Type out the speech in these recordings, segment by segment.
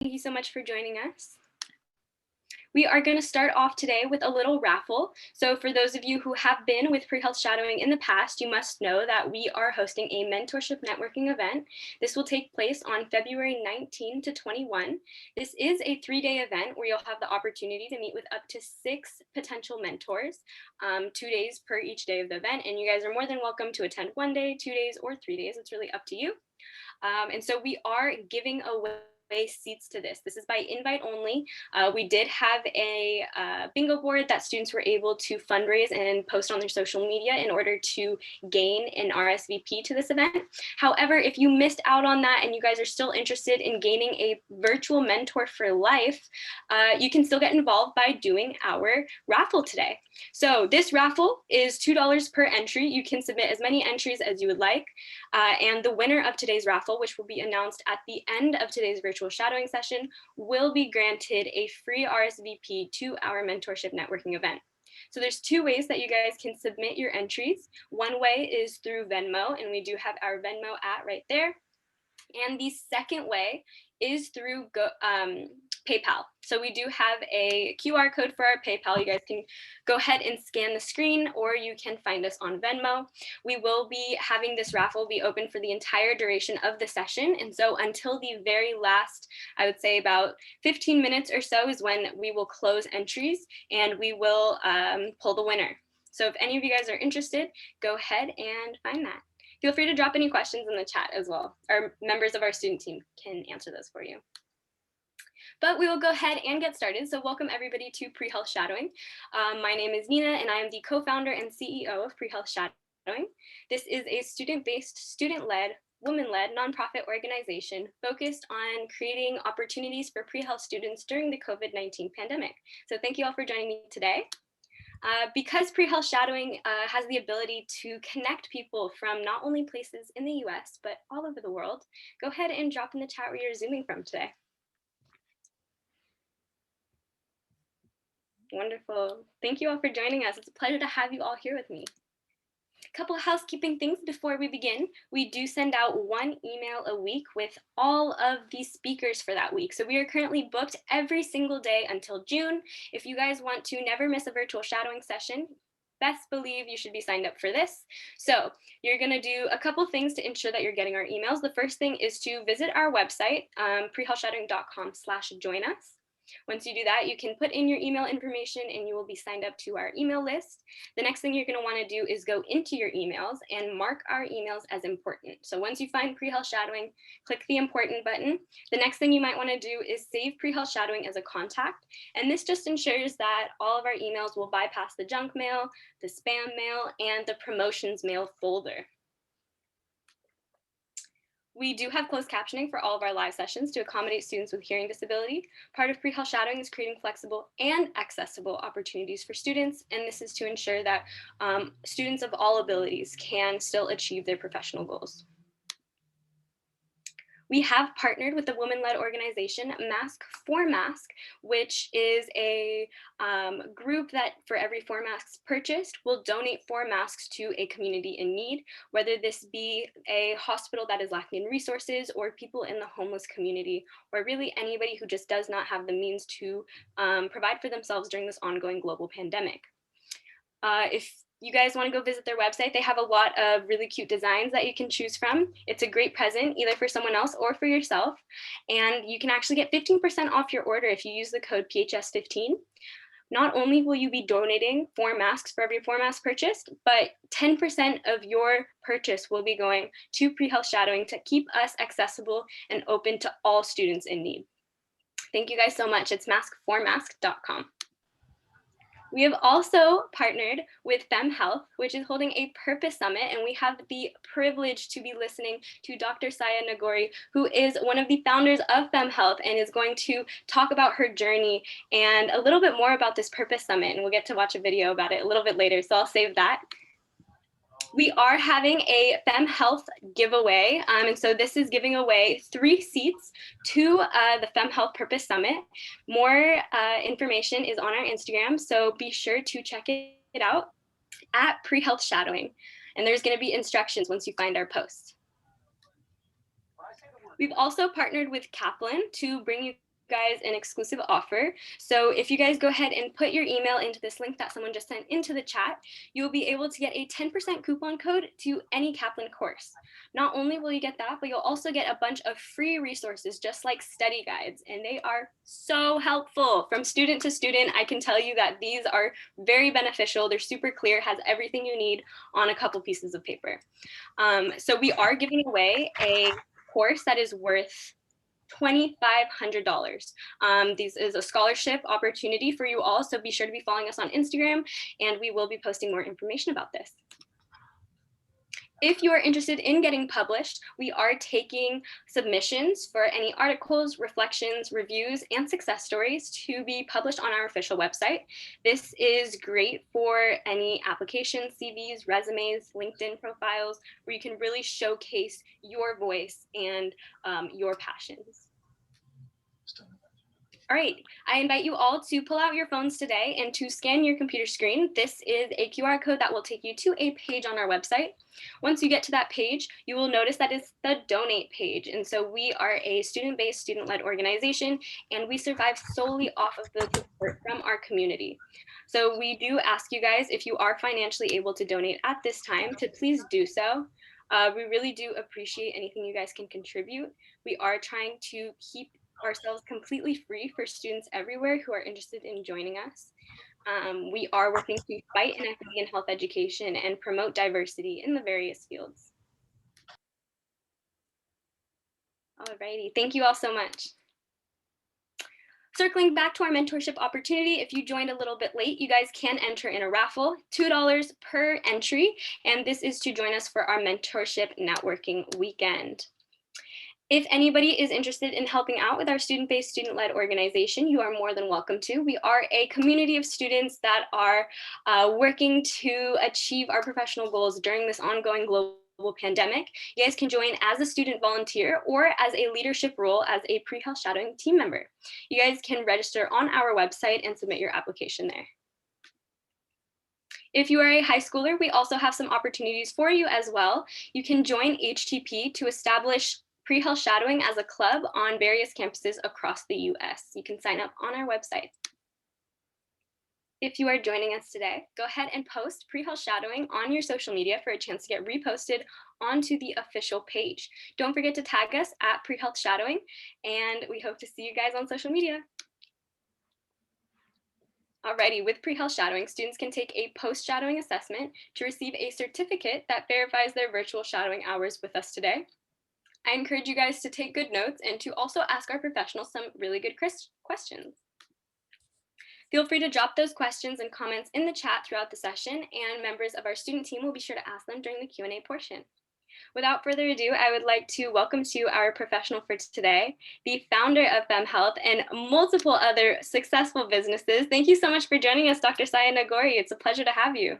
Thank you so much for joining us. We are going to start off today with a little raffle. So for those of you who have been with pre-health shadowing in the past, you must know that we are hosting a mentorship networking event. This will take place on February 19 to 21. This is a 3-day event where you'll have the opportunity to meet with up to 6 potential mentors, 2 days per each day of the event. And you guys are more than welcome to attend 1 day, 2 days, or 3 days. It's really up to you. And so we are giving away seats to this. This is by invite only. We did have a bingo board that students were able to fundraise and post on their social media in order to gain an RSVP to this event. However, if you missed out on that and you guys are still interested in gaining a virtual mentor for life, you can still get involved by doing our raffle today. So this raffle is $2 per entry. You can submit as many entries as you would like. And the winner of today's raffle, which will be announced at the end of today's virtual shadowing session, will be granted a free RSVP to our mentorship networking event. So there's 2 ways that you guys can submit your entries. One way is through Venmo, and we do have our Venmo right there. And the second way is through PayPal. So we do have a QR code for our PayPal. You guys can go ahead and scan the screen, or you can find us on Venmo. We will be having this raffle be open for the entire duration of the session. And so until the very last, I would say about 15 minutes or so, is when we will close entries and we will pull the winner. So if any of you guys are interested, go ahead and find that. Feel free to drop any questions in the chat as well. Our members of our student team can answer those for you. But we will go ahead and get started. So welcome everybody to Pre-Health Shadowing. My name is Nina and I am the co-founder and CEO of Pre-Health Shadowing. This is a student-based, student-led, woman-led nonprofit organization focused on creating opportunities for pre-health students during the COVID-19 pandemic. So thank you all for joining me today. Because pre-health shadowing has the ability to connect people from not only places in the US, but all over the world, go ahead and drop in the chat where you're Zooming from today. Wonderful. Thank you all for joining us. It's a pleasure to have you all here with me. A couple of housekeeping things before we begin. We do send out 1 email a week with all of the speakers for that week. So we are currently booked every single day until June. If you guys want to never miss a virtual shadowing session, best believe you should be signed up for this. So you're going to do a couple things to ensure that you're getting our emails. The first thing is to visit our website, prehealthshadowing.com/join-us. Once you do that, you can put in your email information and you will be signed up to our email list. The next thing you're going to want to do is go into your emails and mark our emails as important. So once you find pre-health shadowing, click the important button. The next thing you might want to do is save pre-health shadowing as a contact. And this just ensures that all of our emails will bypass the junk mail, the spam mail, and the promotions mail folder. We do have closed captioning for all of our live sessions to accommodate students with hearing disability. Part of pre-health shadowing is creating flexible and accessible opportunities for students, and this is to ensure that students of all abilities can still achieve their professional goals. We have partnered with the woman-led organization Mask for Mask, which is a group that for every 4 masks purchased will donate 4 masks to a community in need, whether this be a hospital that is lacking in resources or people in the homeless community, or really anybody who just does not have the means to provide for themselves during this ongoing global pandemic. If you guys want to go visit their website, they have a lot of really cute designs that you can choose from. It's a great present either for someone else or for yourself. And you can actually get 15% off your order if you use the code PHS15. Not only will you be donating 4 masks for every 4 masks purchased, but 10% of your purchase will be going to pre-health shadowing to keep us accessible and open to all students in need. Thank you guys so much. It's mask4mask.com. We have also partnered with FemHealth, which is holding a purpose summit, and we have the privilege to be listening to Dr. Saya Nagori, who is one of the founders of FemHealth and is going to talk about her journey and a little bit more about this purpose summit, and we'll get to watch a video about it a little bit later, so I'll save that. We are having a FemHealth giveaway, and so this is giving away 3 seats to the FemHealth Purpose Summit. More information is on our Instagram, so be sure to check it out at Pre-Health Shadowing, and there's going to be instructions once you find our post. We've also partnered with Kaplan to bring you guys an exclusive offer. So if you guys go ahead and put your email into this link that someone just sent into the chat, you will be able to get a 10% coupon code to any Kaplan course. Not only will you get that, but you'll also get a bunch of free resources, just like study guides, and they are so helpful. From student to student, I can tell you that these are very beneficial. They're super clear, has everything you need on a couple pieces of paper. So we are giving away a course that is worth $2,500. This is a scholarship opportunity for you all, so be sure to be following us on Instagram, and we will be posting more information about this. If you are interested in getting published, we are taking submissions for any articles, reflections, reviews, and success stories to be published on our official website. This is great for any applications, CVs, resumes, LinkedIn profiles, where you can really showcase your voice and your passions. All right, I invite you all to pull out your phones today and to scan your computer screen. This is a QR code that will take you to a page on our website. Once you get to that page, you will notice that it's the donate page. And so we are a student-based, student-led organization, and we survive solely off of the support from our community. So we do ask you guys, if you are financially able to donate at this time, to please do so. We really do appreciate anything you guys can contribute. We are trying to keep ourselves completely free for students everywhere who are interested in joining us. We are working to fight inequity in health education and promote diversity in the various fields. Alrighty, thank you all so much. Circling back to our mentorship opportunity, if you joined a little bit late, you guys can enter in a raffle, $2 per entry, and this is to join us for our mentorship networking weekend. If anybody is interested in helping out with our student-based, student-led organization, you are more than welcome to. We are a community of students that are working to achieve our professional goals during this ongoing global pandemic. You guys can join as a student volunteer or as a leadership role as a pre-health shadowing team member. You guys can register on our website and submit your application there. If you are a high schooler, we also have some opportunities for you as well. You can join HTP to establish pre-health shadowing as a club on various campuses across the US. You can sign up on our website. If you are joining us today, go ahead and post pre-health shadowing on your social media for a chance to get reposted onto the official page. Don't forget to tag us at pre-health shadowing, and we hope to see you guys on social media. Alrighty, with pre-health shadowing, students can take a post-shadowing assessment to receive a certificate that verifies their virtual shadowing hours with us today. I encourage you guys to take good notes and to also ask our professionals some really good questions. Feel free to drop those questions and comments in the chat throughout the session, and members of our student team will be sure to ask them during the Q&A portion. Without further ado, I would like to welcome to our professional for today, the founder of FemHealth and multiple other successful businesses. Thank you so much for joining us, Dr. Saya Nagori. It's a pleasure to have you.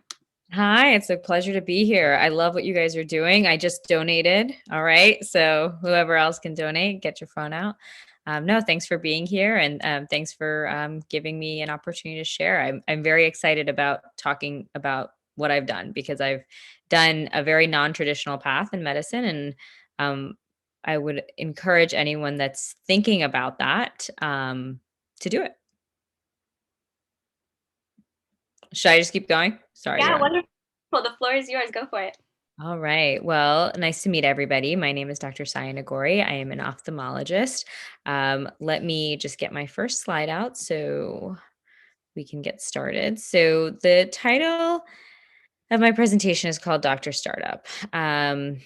Hi, it's a pleasure to be here. I love what you guys are doing. I just donated. All right. So whoever else can donate, get your phone out. No, thanks for being here. And thanks for giving me an opportunity to share. I'm very excited about talking about what I've done because I've done a very non-traditional path in medicine. And I would encourage anyone that's thinking about that to do it. Should I just keep going? Sorry. Yeah, wonderful. The floor is yours. Go for it. All right. Well, nice to meet everybody. My name is Dr. Saya Nagori. I am an ophthalmologist. Let me just get my first slide out so we can get started. So the title of my presentation is called Dr. Startup. And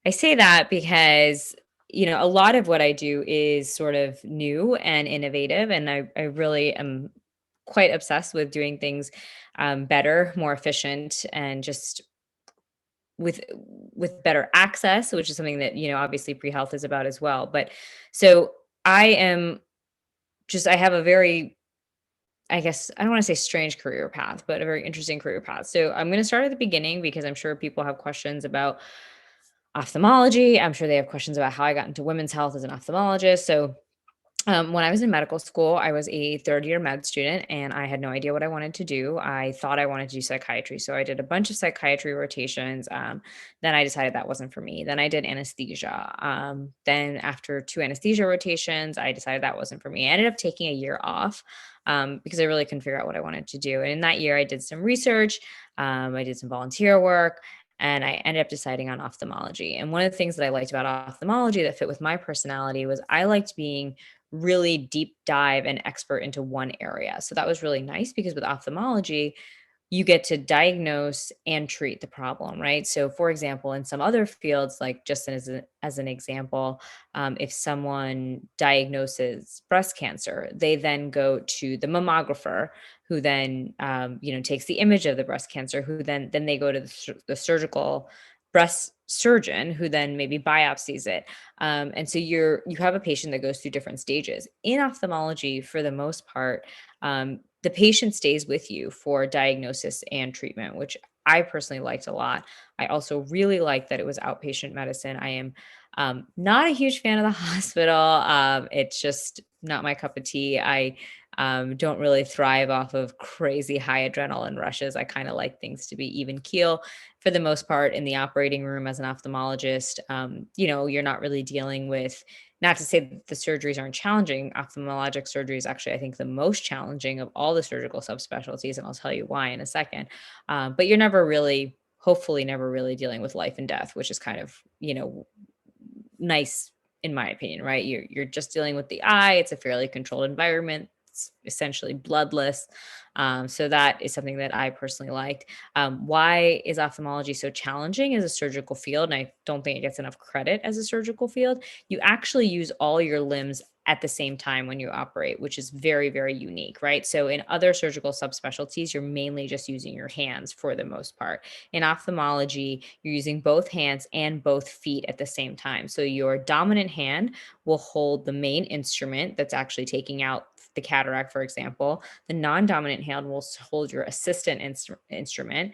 I say that because a lot of what I do is sort of new and innovative, and I really am quite obsessed with doing things better, more efficient, and just with better access, which is something that obviously pre-health is about as well. But so I have a very, I guess I don't want to say strange career path, but a very interesting career path. So I'm going to start at the beginning because I'm sure people have questions about ophthalmology. I'm sure they have questions about how I got into women's health as an ophthalmologist. So When I was in medical school, I was a third-year med student, and I had no idea what I wanted to do. I thought I wanted to do psychiatry, so I did a bunch of psychiatry rotations. Then I decided that wasn't for me. Then I did anesthesia. Then after 2 anesthesia rotations, I decided that wasn't for me. I ended up taking a year off, because I really couldn't figure out what I wanted to do. And in that year, I did some research, I did some volunteer work, and I ended up deciding on ophthalmology. And one of the things that I liked about ophthalmology that fit with my personality was I liked being really deep dive and expert into one area. So that was really nice because with ophthalmology, you get to diagnose and treat the problem, right? So, for example, in some other fields, like just as an example, if someone diagnoses breast cancer, they then go to the mammographer, who then takes the image of the breast cancer, who then they go to the surgical breast surgeon, who then maybe biopsies it. And so you have a patient that goes through different stages. In ophthalmology, for the most part, the patient stays with you for diagnosis and treatment, which I personally liked a lot. I also really liked that it was outpatient medicine. I am not a huge fan of the hospital. It's just not my cup of tea. I don't really thrive off of crazy high adrenaline rushes. I kind of like things to be even keel for the most part in the operating room as an ophthalmologist. You're not really dealing with, not to say that the surgeries aren't challenging. Ophthalmologic surgery is actually, I think, the most challenging of all the surgical subspecialties, and I'll tell you why in a second. But you're never really, hopefully, never really dealing with life and death, which is kind of, nice in my opinion, right? You're just dealing with the eye. It's a fairly controlled environment. It's essentially bloodless. So that is something that I personally liked. Why is ophthalmology so challenging as a surgical field? And I don't think it gets enough credit as a surgical field. You actually use all your limbs at the same time when you operate, which is very, very unique, right? So in other surgical subspecialties, you're mainly just using your hands for the most part. In ophthalmology, you're using both hands and both feet at the same time. So your dominant hand will hold the main instrument that's actually taking out the cataract, for example. The non-dominant hand will hold your assistant instrument.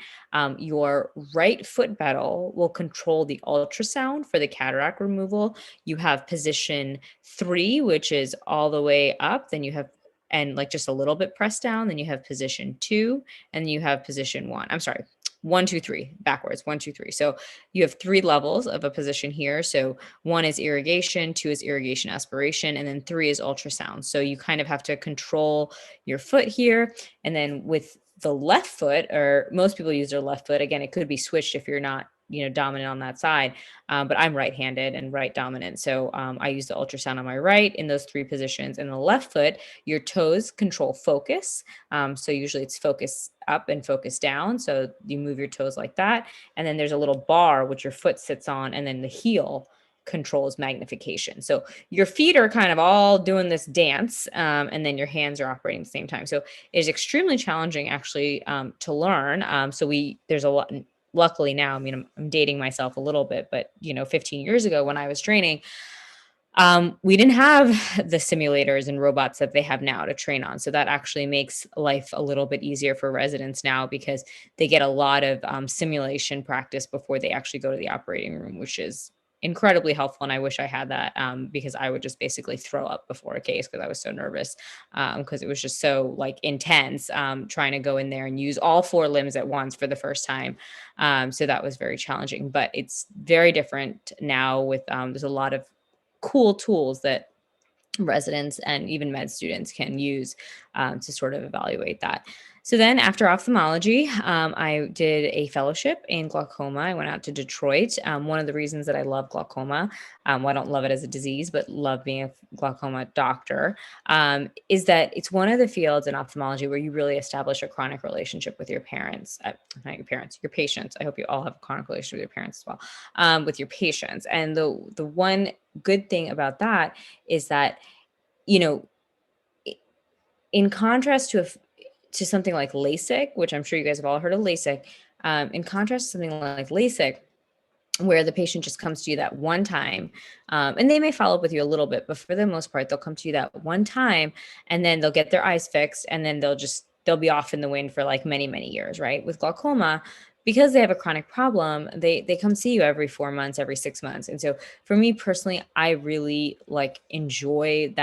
Your right foot pedal will control the ultrasound for the cataract removal. You have position 3, which is all the way up. Then you have, and like just a little bit pressed down. Then you have position 2, and then you have position 1. I'm sorry, 1, 2, 3, backwards, 1, 2, 3. So you have 3 levels of a position here. So 1 is irrigation, 2 is irrigation aspiration, and then 3 is ultrasound. So you kind of have to control your foot here. And then with the left foot, or most people use their left foot. Again, it could be switched if you're not, dominant on that side. But I'm right-handed and right dominant. So I use the ultrasound on my right in those 3 positions. And the left foot, your toes control focus. So usually it's focus up and focus down. So you move your toes like that. And then there's a little bar which your foot sits on, and then the heel controls magnification. So your feet are kind of all doing this dance, and then your hands are operating at the same time. So it is extremely challenging actually to learn. There's a lot. Luckily now, I mean, I'm dating myself a little bit, but 15 years ago when I was training, we didn't have the simulators and robots that they have now to train on. So that actually makes life a little bit easier for residents now, because they get a lot of simulation practice before they actually go to the operating room, which is incredibly helpful. And I wish I had that, because I would just basically throw up before a case because I was so nervous, because it was just so like intense, trying to go in there and use all 4 limbs at once for the first time. So that was very challenging, but it's very different now with there's a lot of cool tools that residents and even med students can use to sort of evaluate that. So then after ophthalmology, I did a fellowship in glaucoma. I went out to Detroit. One of the reasons that I love glaucoma, well, I don't love it as a disease, but love being a glaucoma doctor, is that it's one of the fields in ophthalmology where you really establish a chronic relationship with your parents, not your parents, your patients. I hope you all have a chronic relationship with your parents as well, with your patients. And the one good thing about that is that, you know, in contrast to something like LASIK, which I'm sure you guys have all heard of LASIK, in contrast to something like LASIK, where the patient just comes to you that one time, and they may follow up with you a little bit, but for the most part, they'll come to you that one time, and then they'll get their eyes fixed, and then they'll be off in the wind for like many, many years, right? With glaucoma, because they have a chronic problem, they come see you every 4 months, every 6 months. And so for me personally, I really like enjoy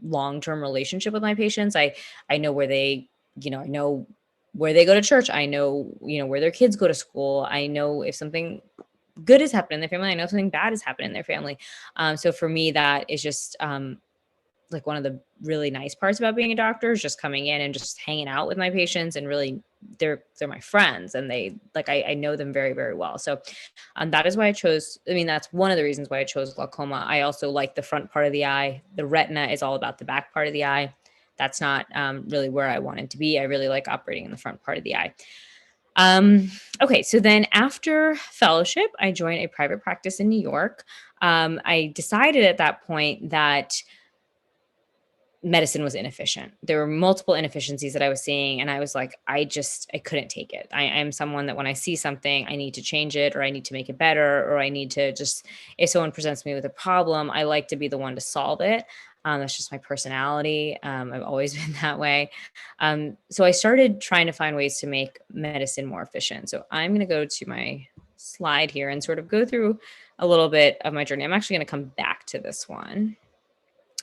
long-term relationship with my patients. I know where they, I know where they go to church. I know, where their kids go to school. I know if something good has happened in their family. I know something bad has happened in their family. So for me, that is just like one of the really nice parts about being a doctor is just coming in and just hanging out with my patients, and really they're my friends, and they like, I know them very, very well. So that is why that's one of the reasons why I chose glaucoma. I also like the front part of the eye. The retina is all about the back part of the eye. That's not really where I wanted to be. I really like operating in the front part of the eye. Okay, so then after fellowship, I joined a private practice in New York. I decided at that point that medicine was inefficient. There were multiple inefficiencies that I was seeing, and I was like, I couldn't take it. I'm someone that when I see something, I need to change it, or I need to make it better, or I need to just, if someone presents me with a problem, I like to be the one to solve it. That's just my personality. I've always been that way. So I started trying to find ways to make medicine more efficient. So I'm going to go to my slide here and sort of go through a little bit of my journey. I'm actually going to come back to this one.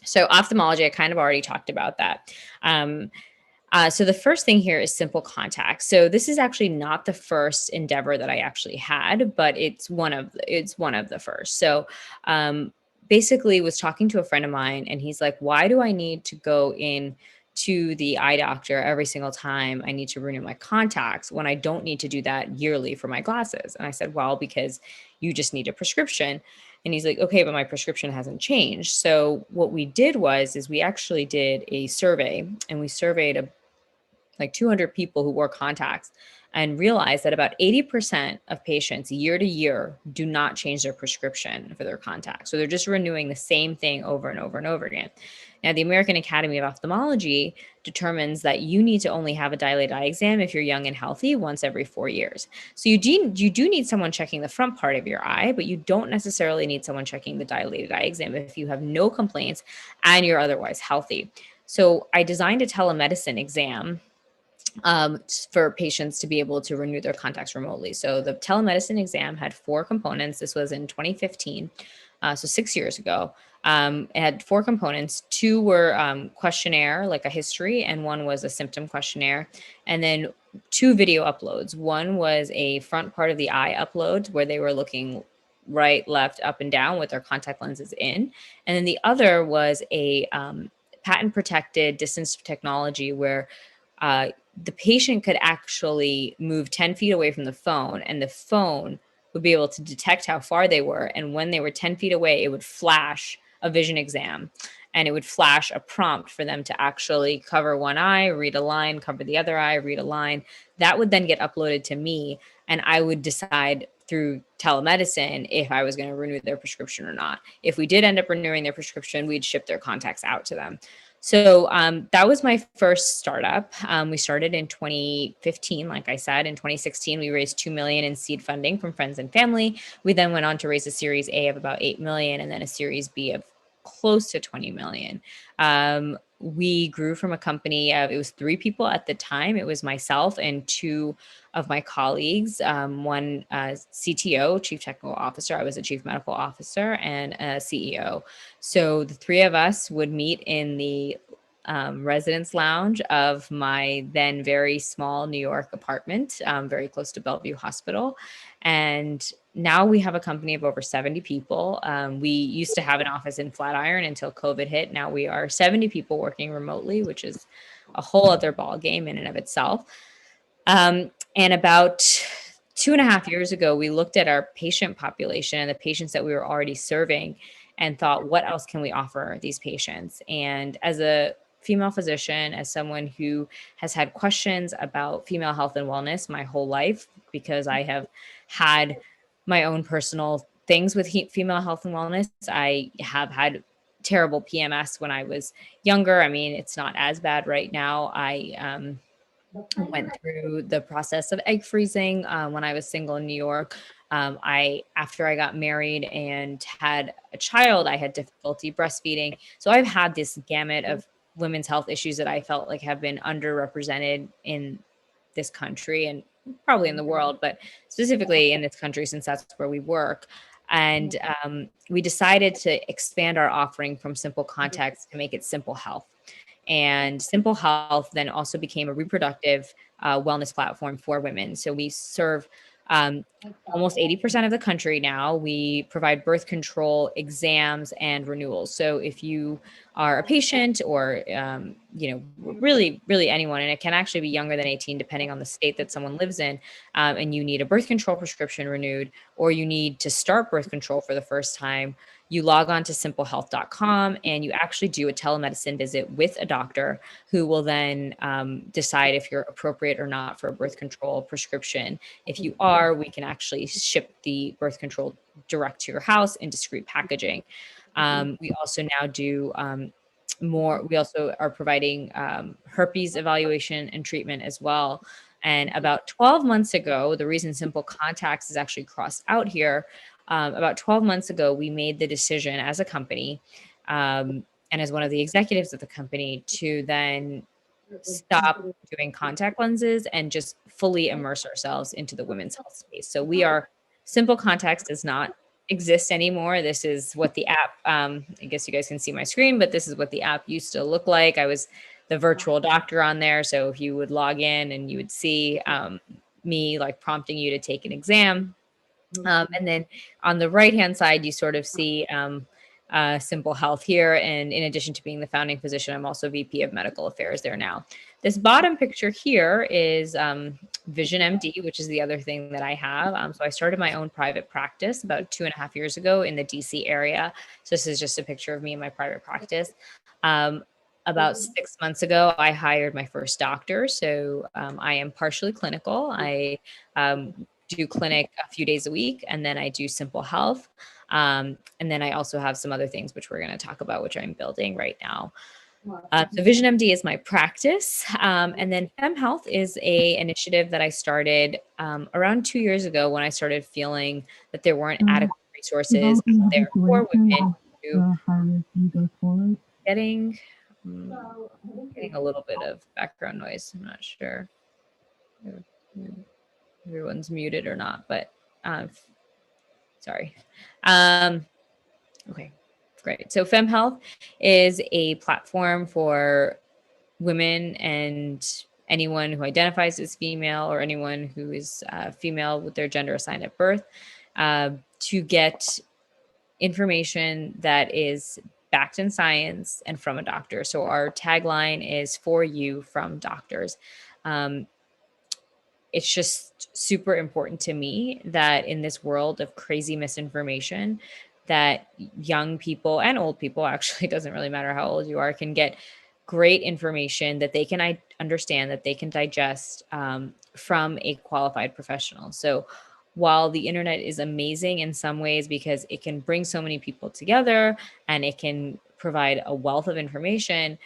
So ophthalmology, I kind of already talked about that. So the first thing here is simple contact. So this is actually not the first endeavor that I actually had, but it's one of the first. So basically was talking to a friend of mine, and he's like, why do I need to go in to the eye doctor every single time I need to renew my contacts when I don't need to do that yearly for my glasses? And I said, well, because you just need a prescription. And he's like, okay, but my prescription hasn't changed. So what we did is we actually did a survey, and we surveyed like 200 people who wore contacts, and realized that about 80% of patients year to year do not change their prescription for their contacts. So they're just renewing the same thing over and over and over again. Now, the American Academy of Ophthalmology determines that you need to only have a dilated eye exam if you're young and healthy once every 4 years. So you do need someone checking the front part of your eye, but you don't necessarily need someone checking the dilated eye exam if you have no complaints and you're otherwise healthy. So I designed a telemedicine exam for patients to be able to renew their contacts remotely. So the telemedicine exam had 4 components. This was in 2015, so 6 years ago. It had 4 components. 2 were questionnaire, like a history, and 1 was a symptom questionnaire. And then 2 video uploads. 1 was a front part of the eye upload where they were looking right, left, up, and down with their contact lenses in. And then the other was a patent protected distance technology where the patient could actually move 10 feet away from the phone, and the phone would be able to detect how far they were. And when they were 10 feet away, it would flash a vision exam, and it would flash a prompt for them to actually cover one eye, read a line, cover the other eye, read a line. That would then get uploaded to me, and I would decide through telemedicine if I was going to renew their prescription or not. If we did end up renewing their prescription, we'd ship their contacts out to them. So that was my first startup. We started in 2015. Like I said, in 2016, we raised $2 million in seed funding from friends and family. We then went on to raise a Series A of about $8 million, and then a Series B of close to $20 million. We grew from a company of, it was 3 people at the time. It was myself and 2 of my colleagues, one CTO, Chief Technical Officer. I was a Chief Medical Officer, and a CEO. So the 3 of us would meet in the residence lounge of my then very small New York apartment, very close to Bellevue Hospital. And now we have a company of over 70 people. We used to have an office in Flatiron until COVID hit. Now we are 70 people working remotely, which is a whole other ball game in and of itself. And about 2.5 years ago, we looked at our patient population and the patients that we were already serving, and thought, what else can we offer these patients? And as a female physician, as someone who has had questions about female health and wellness my whole life, because I have had my own personal things with female health and wellness. I have had terrible PMS when I was younger. I mean, it's not as bad right now. I went through the process of egg freezing when I was single in New York. After I got married and had a child, I had difficulty breastfeeding. So I've had this gamut of women's health issues that I felt like have been underrepresented in this country, and probably in the world, but specifically in this country, since that's where we work. And we decided to expand our offering from simple contacts to make it simple health. And Simple Health then also became a reproductive wellness platform for women. So we serve um, almost 80% of the country now. We provide birth control exams and renewals. So if you are a patient or, really anyone, and it can actually be younger than 18, depending on the state that someone lives in, and you need a birth control prescription renewed, or you need to start birth control for the first time, you log on to simplehealth.com and you actually do a telemedicine visit with a doctor who will then decide if you're appropriate or not for a birth control prescription. If you are, we can actually ship the birth control direct to your house in discreet packaging. We also now do we also are providing herpes evaluation and treatment as well. And about 12 months ago, the reason Simple Contacts is actually crossed out here, about 12 months ago, we made the decision as a company and as one of the executives of the company to then stop doing contact lenses and just fully immerse ourselves into the women's health space. So we are Simple Contacts does not exist anymore. This is what the app, I guess you guys can see my screen, but this is what the app used to look like. I was the virtual doctor on there. So if you would log in and you would see me like prompting you to take an exam. And then on the right-hand side, you sort of see Simple Health here. And in addition to being the founding physician, I'm also VP of Medical Affairs there now. This bottom picture here is Vision MD, which is the other thing that I have. So I started my own private practice about 2.5 years ago in the DC area. So this is just a picture of me in my private practice. About 6 months ago, I hired my first doctor. So I am partially clinical. I do clinic a few days a week, and then I do Simple Health. And then I also have some other things which we're going to talk about, which I'm building right now. So Vision MD is my practice. And then FemHealth is a initiative that I started around 2 years ago when I started feeling that there weren't adequate resources there for women who getting a little bit of background noise. I'm not sure if everyone's muted or not, but sorry. Okay, great. So FemHealth is a platform for women and anyone who identifies as female or anyone who is female with their gender assigned at birth to get information that is backed in science and from a doctor. So our tagline is "For you from doctors." It's just super important to me that in this world of crazy misinformation, that young people and old people, actually, it doesn't really matter how old you are, can get great information that they can understand, that they can digest from a qualified professional. So while the internet is amazing in some ways because it can bring so many people together and it can provide a wealth of information,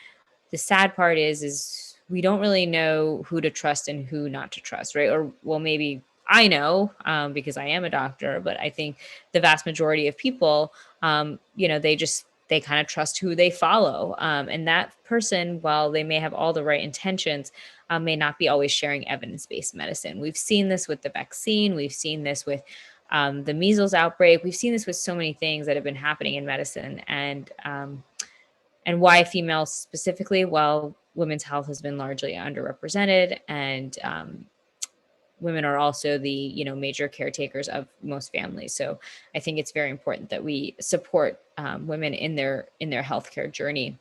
the sad part is we don't really know who to trust and who not to trust, right? Or well, maybe I know because I am a doctor, but I think the vast majority of people, they kind of trust who they follow, and that person, while they may have all the right intentions, may not be always sharing evidence-based medicine. We've seen this with the vaccine. We've seen this with the measles outbreak. We've seen this with so many things that have been happening in medicine, and why females specifically? Well, women's health has been largely underrepresented, and women are also the major caretakers of most families. So I think it's very important that we support women in their healthcare journey.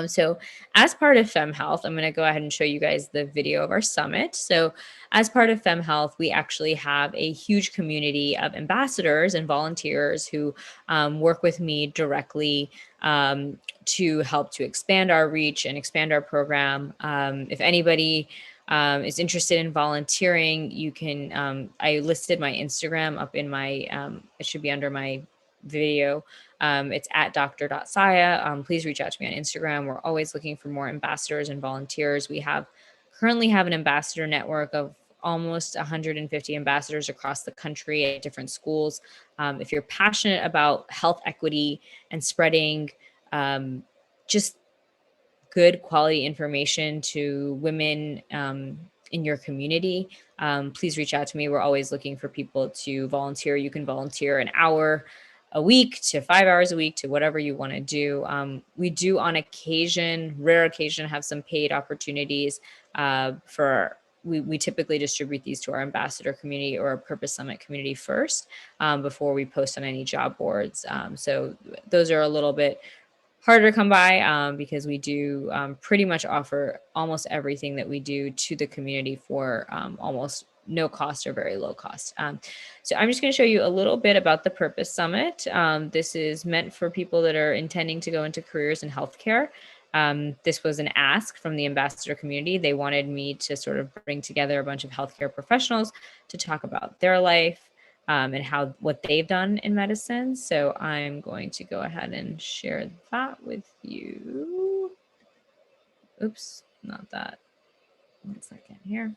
So as part of FemHealth, I'm going to go ahead and show you guys the video of our summit. So as part of FemHealth, we actually have a huge community of ambassadors and volunteers who work with me directly to help to expand our reach and expand our program. If anybody is interested in volunteering, you can, I listed my Instagram up in my, it should be under my video. It's at dr.saya. Please reach out to me on Instagram. We're always looking for more ambassadors and volunteers. We currently have an ambassador network of almost 150 ambassadors across the country at different schools. If you're passionate about health equity and spreading just good quality information to women in your community, please reach out to me. We're always looking for people to volunteer. You can volunteer an hour a week to 5 hours a week to whatever you want to do. We do on occasion, rare occasion, have some paid opportunities we typically distribute these to our ambassador community or our Purpose Summit community first before we post on any job boards. So those are a little bit harder to come by because we do pretty much offer almost everything that we do to the community for almost no cost or very low cost. So I'm just going to show you a little bit about the Purpose Summit. This is meant for people that are intending to go into careers in healthcare. This was an ask from the ambassador community. They wanted me to sort of bring together a bunch of healthcare professionals to talk about their life and what they've done in medicine. So I'm going to go ahead and share that with you. Oops, not that. 1 second here.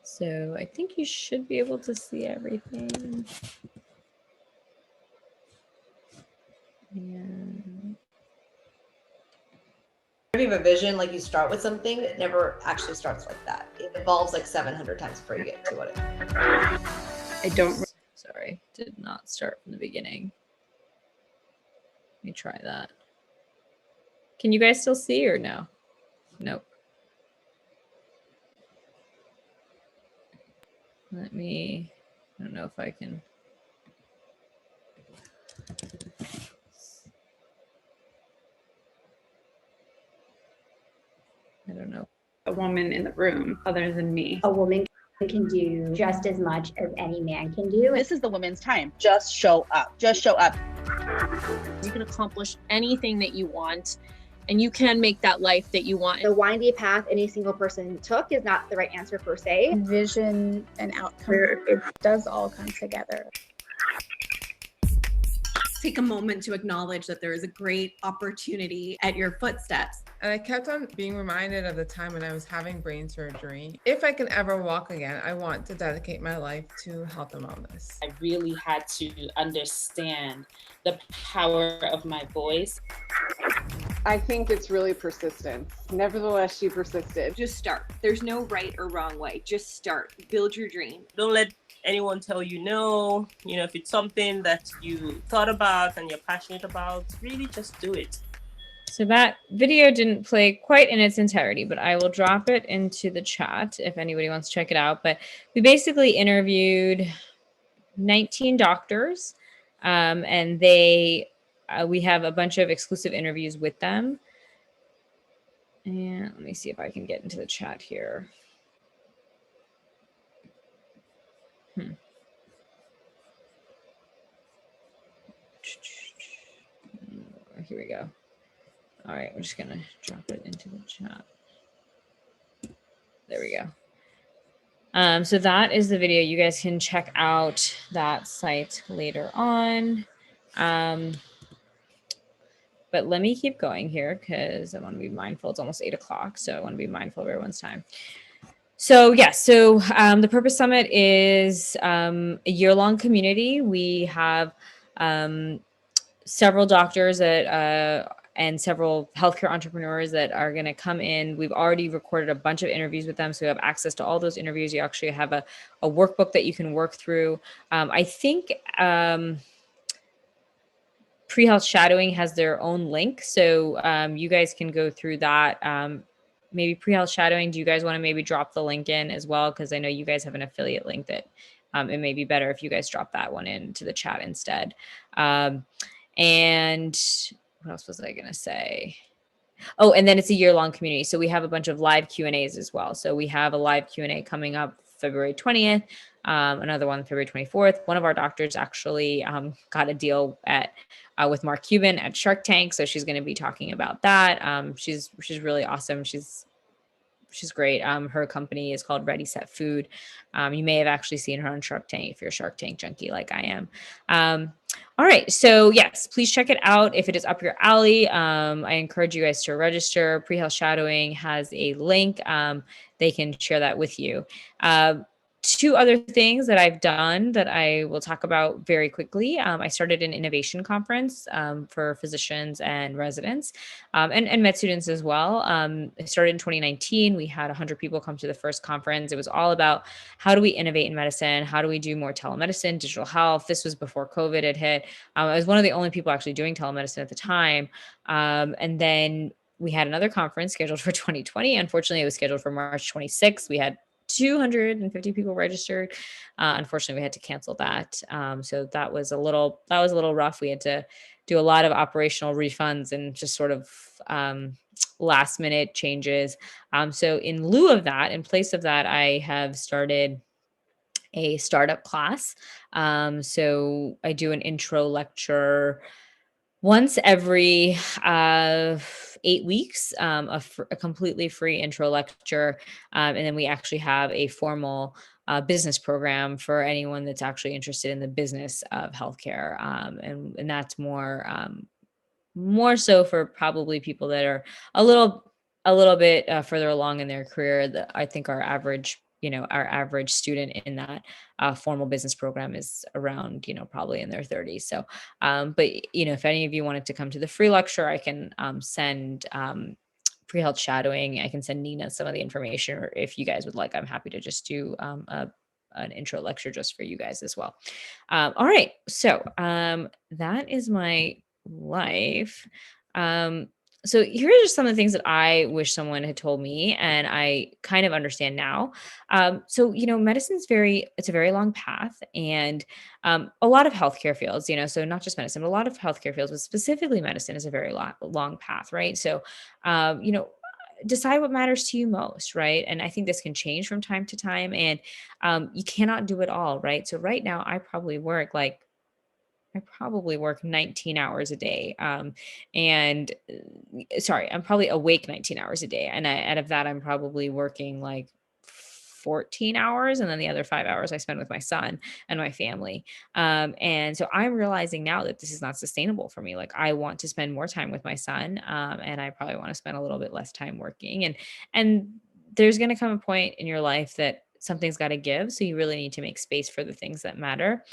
So I think you should be able to see everything. And if you have a vision, like you start with something, it never actually starts like that. It evolves like 700 times before you get to it. I don't. Sorry, did not start from the beginning. Let me try that. Can you guys still see or no? Nope. I don't know if I can. I don't know. A woman in the room other than me. A woman can do just as much as any man can do. This is the woman's time. Just show up. Just show up. You can accomplish anything that you want, and you can make that life that you want. The windy path any single person took is not the right answer per se. Vision and outcome, it does all come together. Take a moment to acknowledge that there is a great opportunity at your footsteps. And I kept on being reminded of the time when I was having brain surgery. If I can ever walk again, I want to dedicate my life to health and wellness. I really had to understand the power of my voice. I think it's really persistence. Nevertheless, she persisted. Just start. There's no right or wrong way. Just start. Build your dream. Don't let anyone tell you no. You know, if it's something that you thought about and you're passionate about, really just do it. So that video didn't play quite in its entirety, but I will drop it into the chat if anybody wants to check it out. But we basically interviewed 19 doctors, and we have a bunch of exclusive interviews with them. And let me see if I can get into the chat here. Here we go. All right, we're just going to drop it into the chat. There we go. So that is the video. You guys can check out that site later on. But let me keep going here because I want to be mindful. It's almost 8 o'clock, so I want to be mindful of everyone's time. So yes, the Purpose Summit is a year-long community. We have several doctors and several healthcare entrepreneurs that are going to come in. We've already recorded a bunch of interviews with them, so we have access to all those interviews. You actually have a workbook that you can work through. I think Pre-Health Shadowing has their own link, so you guys can go through that. Maybe Pre-Health Shadowing, do you guys want to maybe drop the link in as well? Because I know you guys have an affiliate link that it may be better if you guys drop that one into the chat instead. And what else was I going to say? Oh, and then it's a year-long community. So we have a bunch of live Q&As as well. So we have a live Q&A coming up February 20th, another one February 24th. One of our doctors actually got a deal with Mark Cuban at Shark Tank. So she's going to be talking about that. She's really awesome. She's great. Her company is called Ready Set Food. You may have actually seen her on Shark Tank if you're a Shark Tank junkie like I am. All right. So yes, please check it out if it is up your alley. I encourage you guys to register. Pre-Health Shadowing has a link. They can share that with you. two other things that I've done that I will talk about very quickly. I started an innovation conference for physicians and residents and med students as well. It started in 2019. We had 100 people come to the first conference. It was all about how do we innovate in medicine? How do we do more telemedicine, digital health? This was before COVID had hit. I was one of the only people actually doing telemedicine at the time. And then we had another conference scheduled for 2020. Unfortunately, it was scheduled for March 26th. We had 250 people registered. Unfortunately, we had to cancel that. So that was a little rough. We had to do a lot of operational refunds and just sort of last minute changes. So in lieu of that, in place of that, I have started a startup class. So I do an intro lecture once every 8 weeks, a completely free intro lecture. And then we actually have a formal business program for anyone that's actually interested in the business of healthcare. And that's more so for probably people that are a little bit further along in their career. I think our average student in that formal business program is around, probably in their 30s. So, but if any of you wanted to come to the free lecture, I can send pre-health shadowing. I can send Nina some of the information, or if you guys would like, I'm happy to just do an intro lecture just for you guys as well. All right, so that is my life. So here are just some of the things that I wish someone had told me, and I kind of understand now. So, medicine's it's a very long path, and a lot of healthcare fields, so not just medicine, but a lot of healthcare fields, but specifically medicine is a very long path, right? So, decide what matters to you most, right? And I think this can change from time to time, and you cannot do it all, right? So right now, I probably work 19 hours a day. And sorry, I'm probably awake 19 hours a day. And out of that, I'm probably working like 14 hours. And then the other 5 hours I spend with my son and my family. And so I'm realizing now that this is not sustainable for me. Like, I want to spend more time with my son. And I probably want to spend a little bit less time working. And there's going to come a point in your life that something's got to give. So you really need to make space for the things that matter.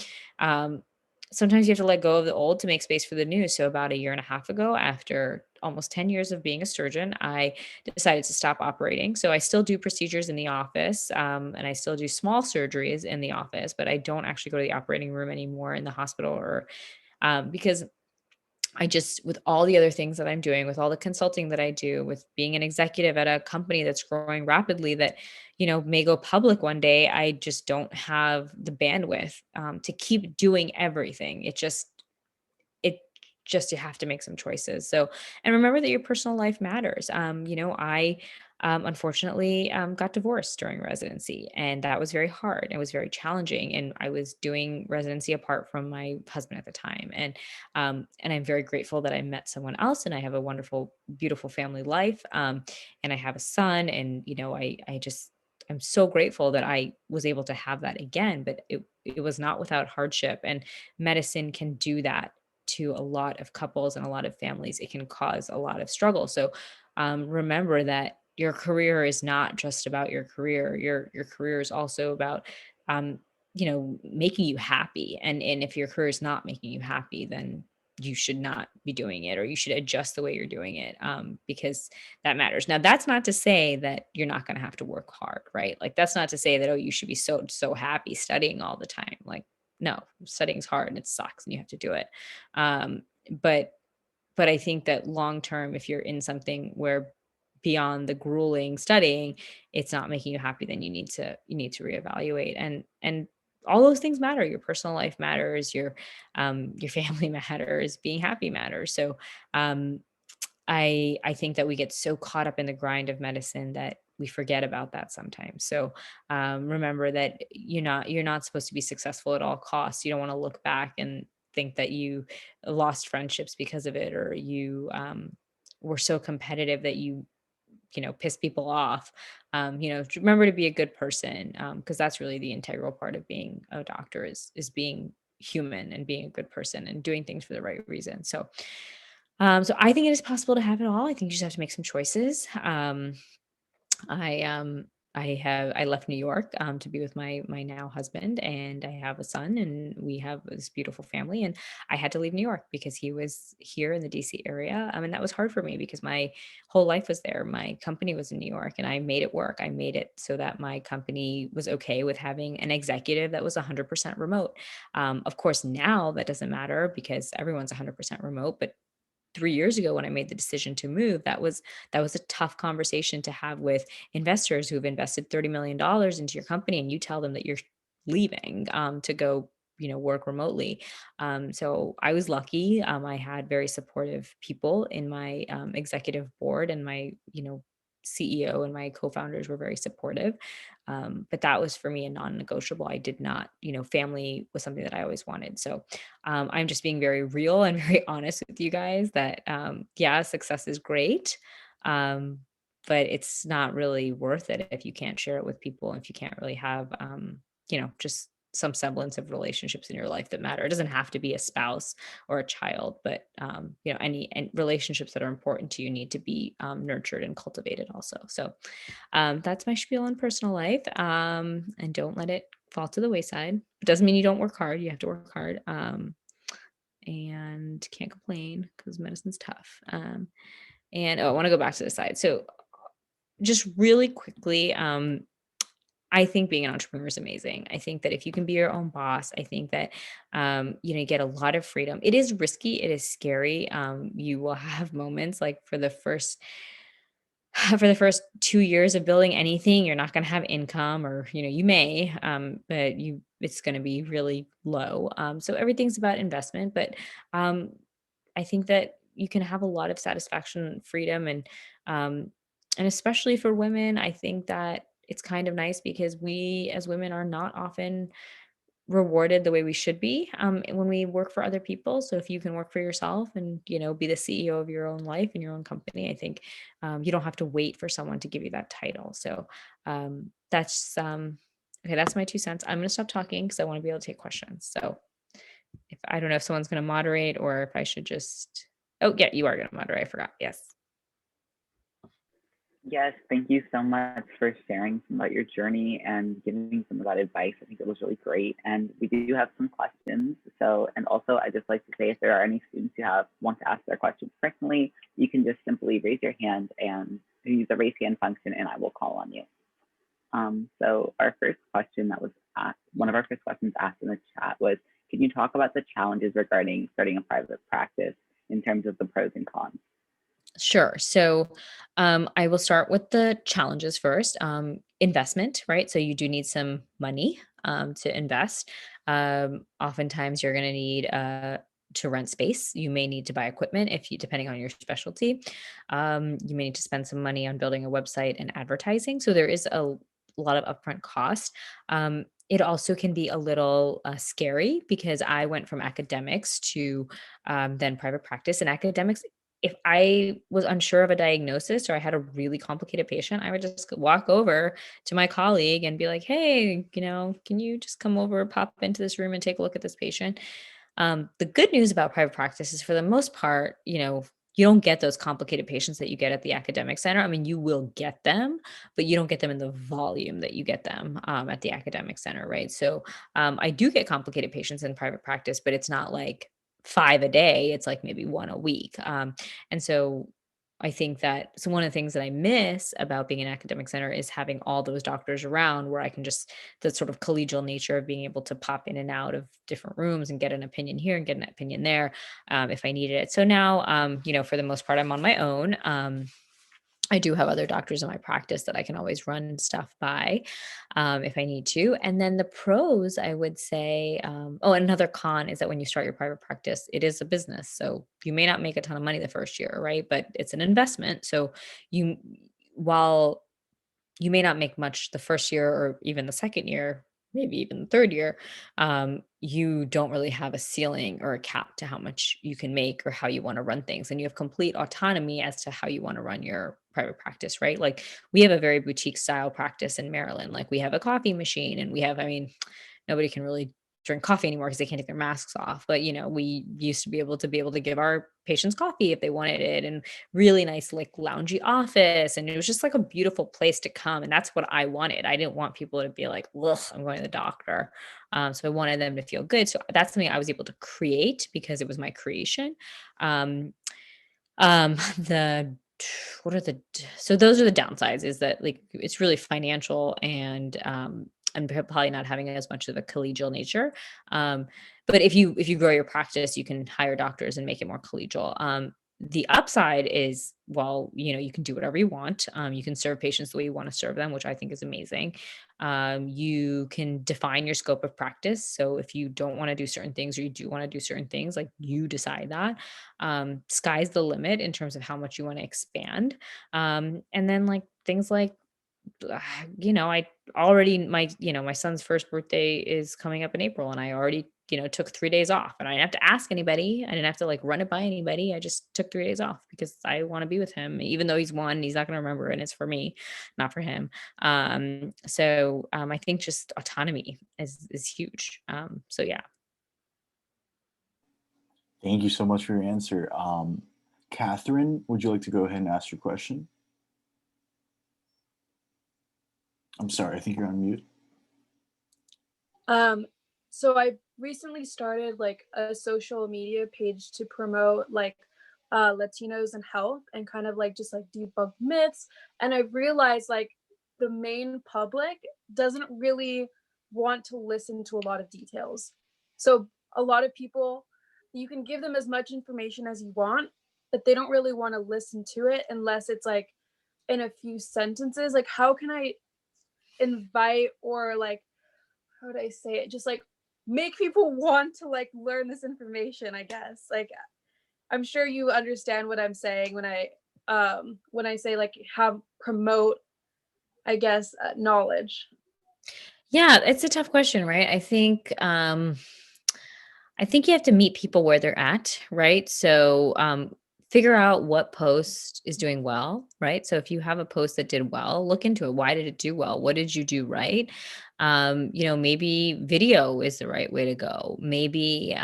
Sometimes you have to let go of the old to make space for the new. So about a year and a half ago, after almost 10 years of being a surgeon, I decided to stop operating. So I still do procedures in the office, and I still do small surgeries in the office, but I don't actually go to the operating room anymore in the hospital, or because I just, with all the other things that I'm doing, with all the consulting that I do, with being an executive at a company that's growing rapidly, that, may go public one day, I just don't have the bandwidth to keep doing everything. You have to make some choices. So, and remember that your personal life matters. I unfortunately got divorced during residency, and that was very hard. It was very challenging, and I was doing residency apart from my husband at the time. And I'm very grateful that I met someone else, and I have a wonderful, beautiful family life. And I have a son, and I'm so grateful that I was able to have that again. But it was not without hardship, and medicine can do that to a lot of couples and a lot of families. It can cause a lot of struggle. So remember that your career is not just about your career. Your career is also about making you happy. And if your career is not making you happy, then you should not be doing it, or you should adjust the way you're doing it, because that matters. Now, that's not to say that you're not going to have to work hard, right? Like, that's not to say that, oh, you should be so happy studying all the time. Like, no, studying's hard and it sucks and you have to do it. But I think that long term, if you're in something where beyond the grueling studying, it's not making you happy, then you need to reevaluate. And all those things matter. Your personal life matters. Your family matters. Being happy matters. So I think that we get so caught up in the grind of medicine that we forget about that sometimes. So remember that you're not supposed to be successful at all costs. You don't want to look back and think that you lost friendships because of it, or you were so competitive that you piss people off. Remember to be a good person, because that's really the integral part of being a doctor, is being human and being a good person and doing things for the right reason. So I think it is possible to have it all. I think you just have to make some choices. I left New York to be with my now husband, and I have a son, and we have this beautiful family. And I had to leave New York because he was here in the DC area, and that was hard for me because my whole life was there. My company was in New York, and I made it work. I made it so that my company was okay with having an executive that was 100% remote. Of course, now that doesn't matter because everyone's 100% remote, but 3 years ago when I made the decision to move, that was a tough conversation to have with investors who've invested $30 million into your company, and you tell them that you're leaving to go, work remotely. So I was lucky. I had very supportive people in my executive board, and my CEO and my co-founders were very supportive. But that was for me a non-negotiable. I did not, family was something that I always wanted. So I'm just being very real and very honest with you guys that, yeah, success is great. Um, but it's not really worth it if you can't share it with people, if you can't really have, just some semblance of relationships in your life that matter. It doesn't have to be a spouse or a child, but, any and relationships that are important to you need to be nurtured and cultivated also. So that's my spiel on personal life. And don't let it fall to the wayside. It doesn't mean you don't work hard. You have to work hard. And can't complain because medicine's tough. And I want to go back to the side. So just really quickly, I think being an entrepreneur is amazing. I think that if you can be your own boss, I think that you get a lot of freedom. It is risky, it is scary. You will have moments like for the first 2 years of building anything, you're not going to have income, or you may, but it's going to be really low. So everything's about investment, but um, I think that you can have a lot of satisfaction, freedom, and especially for women, I think that it's kind of nice because we as women are not often rewarded the way we should be when we work for other people. So if you can work for yourself and be the CEO of your own life and your own company, I think you don't have to wait for someone to give you that title. So that's okay. That's my 2 cents. I'm going to stop talking because I want to be able to take questions. So if I don't know if someone's going to moderate or if I should just. Oh yeah, you are going to moderate. I forgot. Yes. Yes, thank you so much for sharing some about your journey and giving some of that advice. I think it was really great. And we do have some questions. So, and also I'd just like to say if there are any students who want to ask their questions personally, you can just simply raise your hand and use the raise hand function and I will call on you. So our first question that was asked, one of our first questions asked in the chat was, can you talk about the challenges regarding starting a private practice in terms of the pros and cons? Sure. So I will start with the challenges first. Investment, right? So you do need some money to invest. Oftentimes you're going to need to rent space. You may need to buy equipment depending on your specialty. You may need to spend some money on building a website and advertising. So there is a lot of upfront cost. It also can be a little scary because I went from academics to then private practice. And academics, if I was unsure of a diagnosis or I had a really complicated patient, I would just walk over to my colleague and be like, hey, can you just come over, pop into this room and take a look at this patient? The good news about private practice is for the most part, you don't get those complicated patients that you get at the academic center. I mean, you will get them, but you don't get them in the volume that you get them at the academic center, right? So I do get complicated patients in private practice, but it's not like 5 a day. It's like maybe 1 a week. And so I think so one of the things that I miss about being an academic center is having all those doctors around where I can the sort of collegial nature of being able to pop in and out of different rooms and get an opinion here and get an opinion there if I needed it. So now, for the most part, I'm on my own. I do have other doctors in my practice that I can always run stuff by if I need to. And then the pros, I would say, another con is that when you start your private practice, it is a business. So you may not make a ton of money the first year, right? But it's an investment. So while you may not make much the first year or even the second year, maybe even the third year, you don't really have a ceiling or a cap to how much you can make or how you want to run things. And you have complete autonomy as to how you want to run your private practice, right? Like we have a very boutique style practice in Maryland. Like we have a coffee machine and nobody can really drink coffee anymore because they can't take their masks off. But, we used to be able to give our patients coffee if they wanted it, and really nice, like loungy office. And it was just like a beautiful place to come. And that's what I wanted. I didn't want people to be like, ugh, I'm going to the doctor. So I wanted them to feel good. So that's something I was able to create because it was my creation. The what are the so those are the downsides, is that like it's really financial and probably not having as much of a collegial nature. But if you grow your practice, you can hire doctors and make it more collegial. The upside is, well, you can do whatever you want. You can serve patients the way you want to serve them, which I think is amazing. You can define your scope of practice. So if you don't want to do certain things, or you do want to do certain things, like you decide that. Sky's the limit in terms of how much you want to expand. And then like things like, I already, my son's first birthday is coming up in April, and I already, took 3 days off, and I didn't have to ask anybody. I didn't have to like run it by anybody. I just took 3 days off because I want to be with him, even though he's one, he's not going to remember, and it's for me, not for him. I think just autonomy is huge. So yeah. Thank you so much for your answer. Catherine, would you like to go ahead and ask your question? I'm sorry, I think you're on mute. So I recently started like a social media page to promote like Latinos in health, and kind of like just like debunk myths. And I've realized like the main public doesn't really want to listen to a lot of details. So a lot of people, you can give them as much information as you want, but they don't really want to listen to it unless it's like in a few sentences. Like, how can I invite, or like, how would I say it, just like make people want to like learn this information, I guess. Like, I'm sure you understand what I'm saying when I say like have promote, I guess, knowledge. Yeah, it's a tough question, right? I think you have to meet people where they're at, right? So figure out what post is doing well, right? So if you have a post that did well, look into it. Why did it do well? What did you do right? Maybe video is the right way to go. Maybe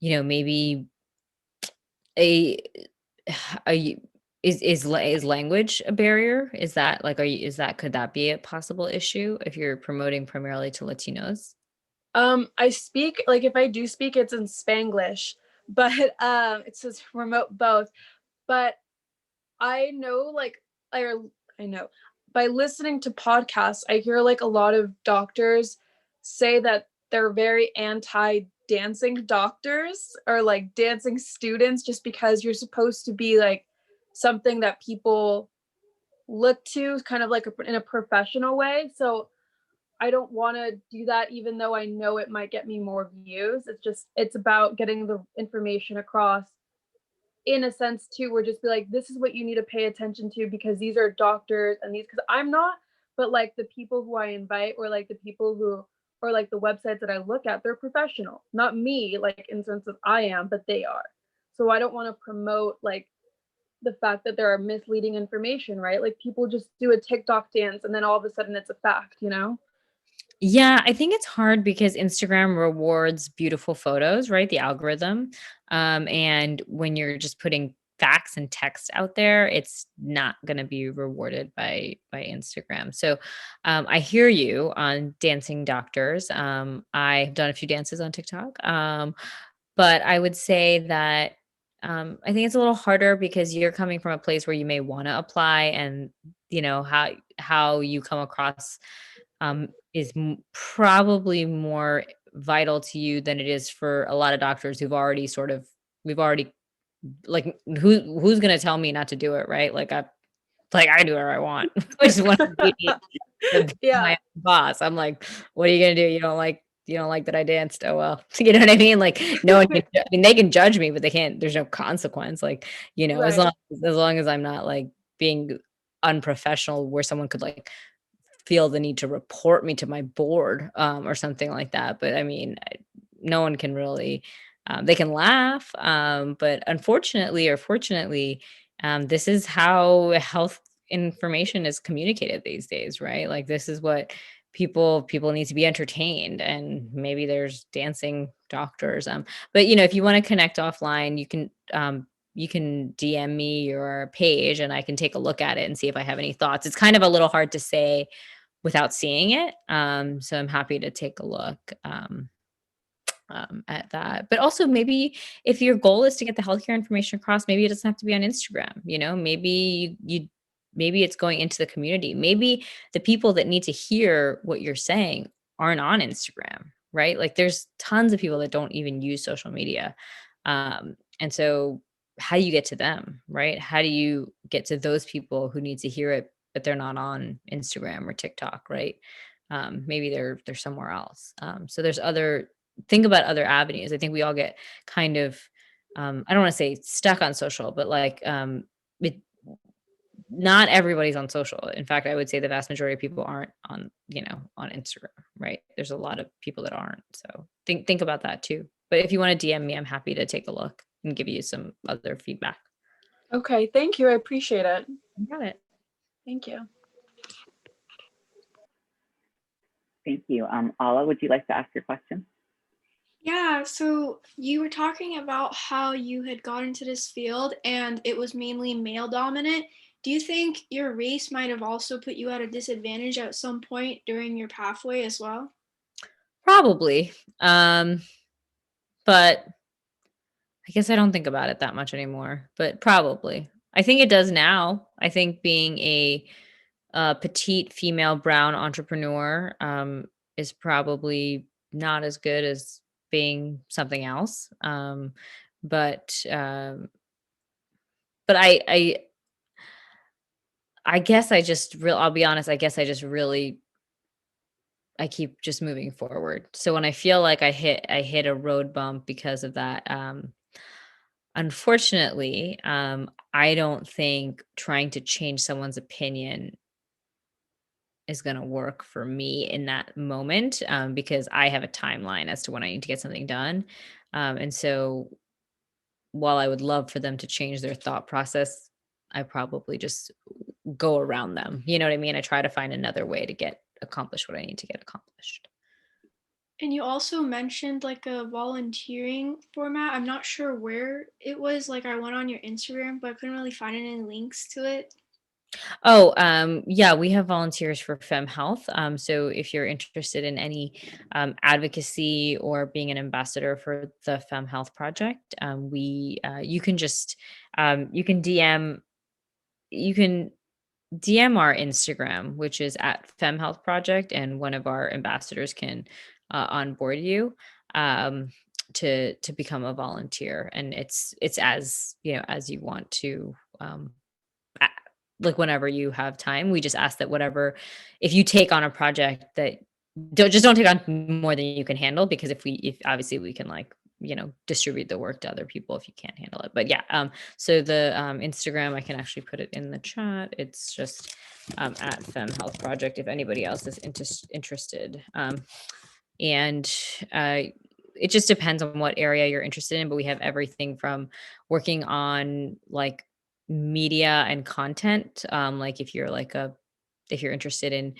maybe a is language a barrier? Is that like, could that be a possible issue if you're promoting primarily to Latinos? I speak, like if I do speak, it's in Spanglish, but it says remote both. But I know I know by listening to podcasts, I hear like a lot of doctors say that they're very anti dancing doctors, or like dancing students, just because you're supposed to be like something that people look to kind of like in a professional way. So I don't want to do that, even though I know it might get me more views. It's about getting the information across in a sense too, where just be like, this is what you need to pay attention to, because these are doctors, and these, because I'm not, but like the people who I invite, or like the people who, or like the websites that I look at, they're professional, not me, like in sense of I am, but they are. So I don't want to promote like the fact that there are misleading information, right? Like people just do a TikTok dance and then all of a sudden it's a fact, Yeah, I think it's hard because Instagram rewards beautiful photos, right? The algorithm. And when you're just putting facts and text out there, it's not going to be rewarded by Instagram. So I hear you on dancing doctors. I've done a few dances on TikTok. But I would say that I think it's a little harder because you're coming from a place where you may want to apply, and how you come across is probably more vital to you than it is for a lot of doctors we've already like, who's going to tell me not to do it, right? Like I do whatever I want. I just want to be my boss. I'm like, what are you going to do? You don't like that I danced? Oh well. You know what I mean? Like no one can, I mean, they can judge me, but there's no consequence. Like, as long as I'm not like being unprofessional where someone could like feel the need to report me to my board or something like that. But I mean, no one can really, they can laugh. But unfortunately or fortunately, this is how health information is communicated these days, right? Like this is what people need to be entertained, and maybe there's dancing doctors. But if you want to connect offline, you can DM me your page and I can take a look at it and see if I have any thoughts. It's kind of a little hard to say without seeing it. So I'm happy to take a look at that. But also, maybe if your goal is to get the healthcare information across, maybe it doesn't have to be on Instagram. Maybe it's going into the community. Maybe the people that need to hear what you're saying aren't on Instagram, right? Like there's tons of people that don't even use social media. And so how do you get to them, right? How do you get to those people who need to hear it, but they're not on Instagram or TikTok, right? Maybe they're somewhere else. So think about other avenues. I think we all get kind of, I don't want to say stuck on social, but like not everybody's on social. In fact, I would say the vast majority of people aren't on Instagram, right? There's a lot of people that aren't. So think about that too. But if you want to DM me, I'm happy to take a look and give you some other feedback. Okay, thank you. I appreciate it. You got it. Thank you. Thank you. Ala, would you like to ask your question? Yeah, so you were talking about how you had got into this field and it was mainly male dominant. Do you think your race might have also put you at a disadvantage at some point during your pathway as well? Probably. But I guess I don't think about it that much anymore, but probably. I think it does now. I think being a petite female brown entrepreneur is probably not as good as being something else. But I guess I'll be honest, I guess I keep just moving forward. So when I feel like I hit a road bump because of that, unfortunately, I don't think trying to change someone's opinion is going to work for me in that moment, because I have a timeline as to when I need to get something done. And so while I would love for them to change their thought process, I probably just go around them. You know what I mean? I try to find another way to accomplish what I need to get accomplished. And you also mentioned like a volunteering format. I'm not sure where it was. Like I went on your Instagram, but I couldn't really find any links to it. Oh, yeah, we have volunteers for FemHealth. So if you're interested in any advocacy or being an ambassador for the FemHealth project, you can just you can DM our Instagram, which is at FemHealth Project, and one of our ambassadors can onboard you to become a volunteer. And it's as as you want to. Like whenever you have time, we just ask that if you take on a project that don't take on more than you can handle, because if obviously we can distribute the work to other people if you can't handle it. But yeah, so the Instagram, I can actually put it in the chat. It's just at FemHealth Project if anybody else is interested. And it just depends on what area you're interested in, but we have everything from working on like media and content, like if you're interested in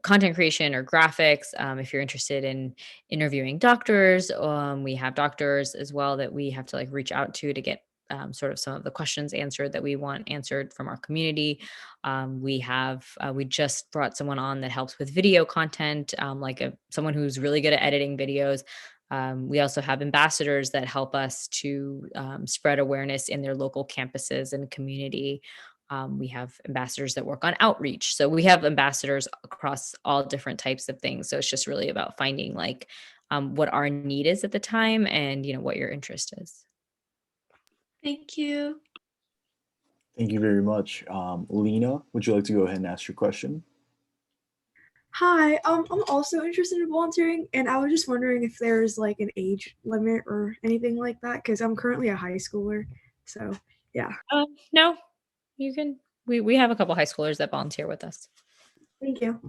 content creation or graphics, if you're interested in interviewing doctors, we have doctors as well that we have to reach out to get sort of some of the questions answered that we want answered from our community. We just brought someone on that helps with video content, someone who's really good at editing videos. We also have ambassadors that help us to spread awareness in their local campuses and community. We have ambassadors that work on outreach. So we have ambassadors across all different types of things. So it's just really about finding what our need is at the time and, what your interest is. Thank you. Thank you very much. Lena, would you like to go ahead and ask your question? Hi, I'm also interested in volunteering, and I was just wondering if there's an age limit or anything like that, because I'm currently a high schooler. So yeah. No, you can. We have a couple high schoolers that volunteer with us. Thank you.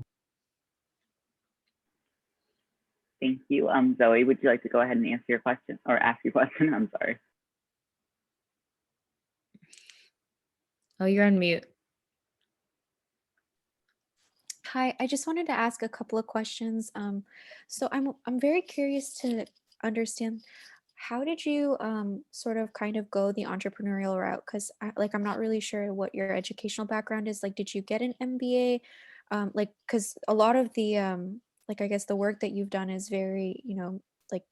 Thank you. Zoe, would you like to go ahead and answer your question or ask your question? I'm sorry. Oh, you're on mute. Hi, I just wanted to ask a couple of questions. So I'm very curious to understand how did you sort of kind of go the entrepreneurial route? Because like I'm not really sure what your educational background is. Like, did you get an MBA? Like, because a lot of the like I guess the work that you've done is very, like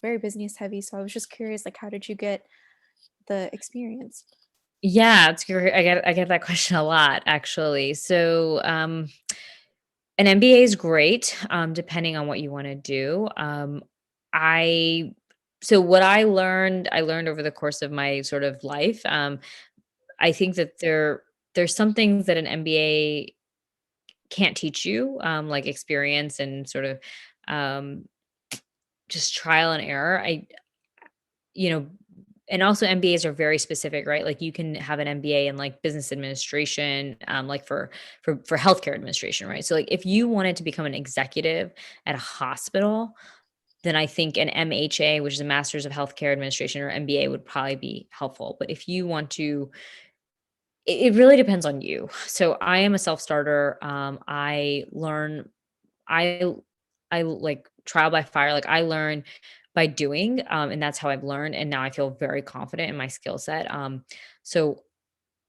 very business heavy. So I was just curious, like, how did you get the experience? Yeah, it's great. I get that question a lot, actually. So, an MBA is great, depending on what you want to do. I so what I learned over the course of my sort of life. I think that there's some things that an MBA can't teach you, like experience and sort of um, just trial and error. You know, and also MBAs are very specific, right? Like you can have an MBA in like business administration, like for healthcare administration, right? So like if you wanted to become an executive at a hospital, then I think an MHA, which is a Master's of Healthcare Administration, or MBA would probably be helpful. But if you want to, it really depends on you. So I am a self-starter. I I like trial by fire. Like I learn by doing, and that's how I've learned. And now I feel very confident in my skill set. So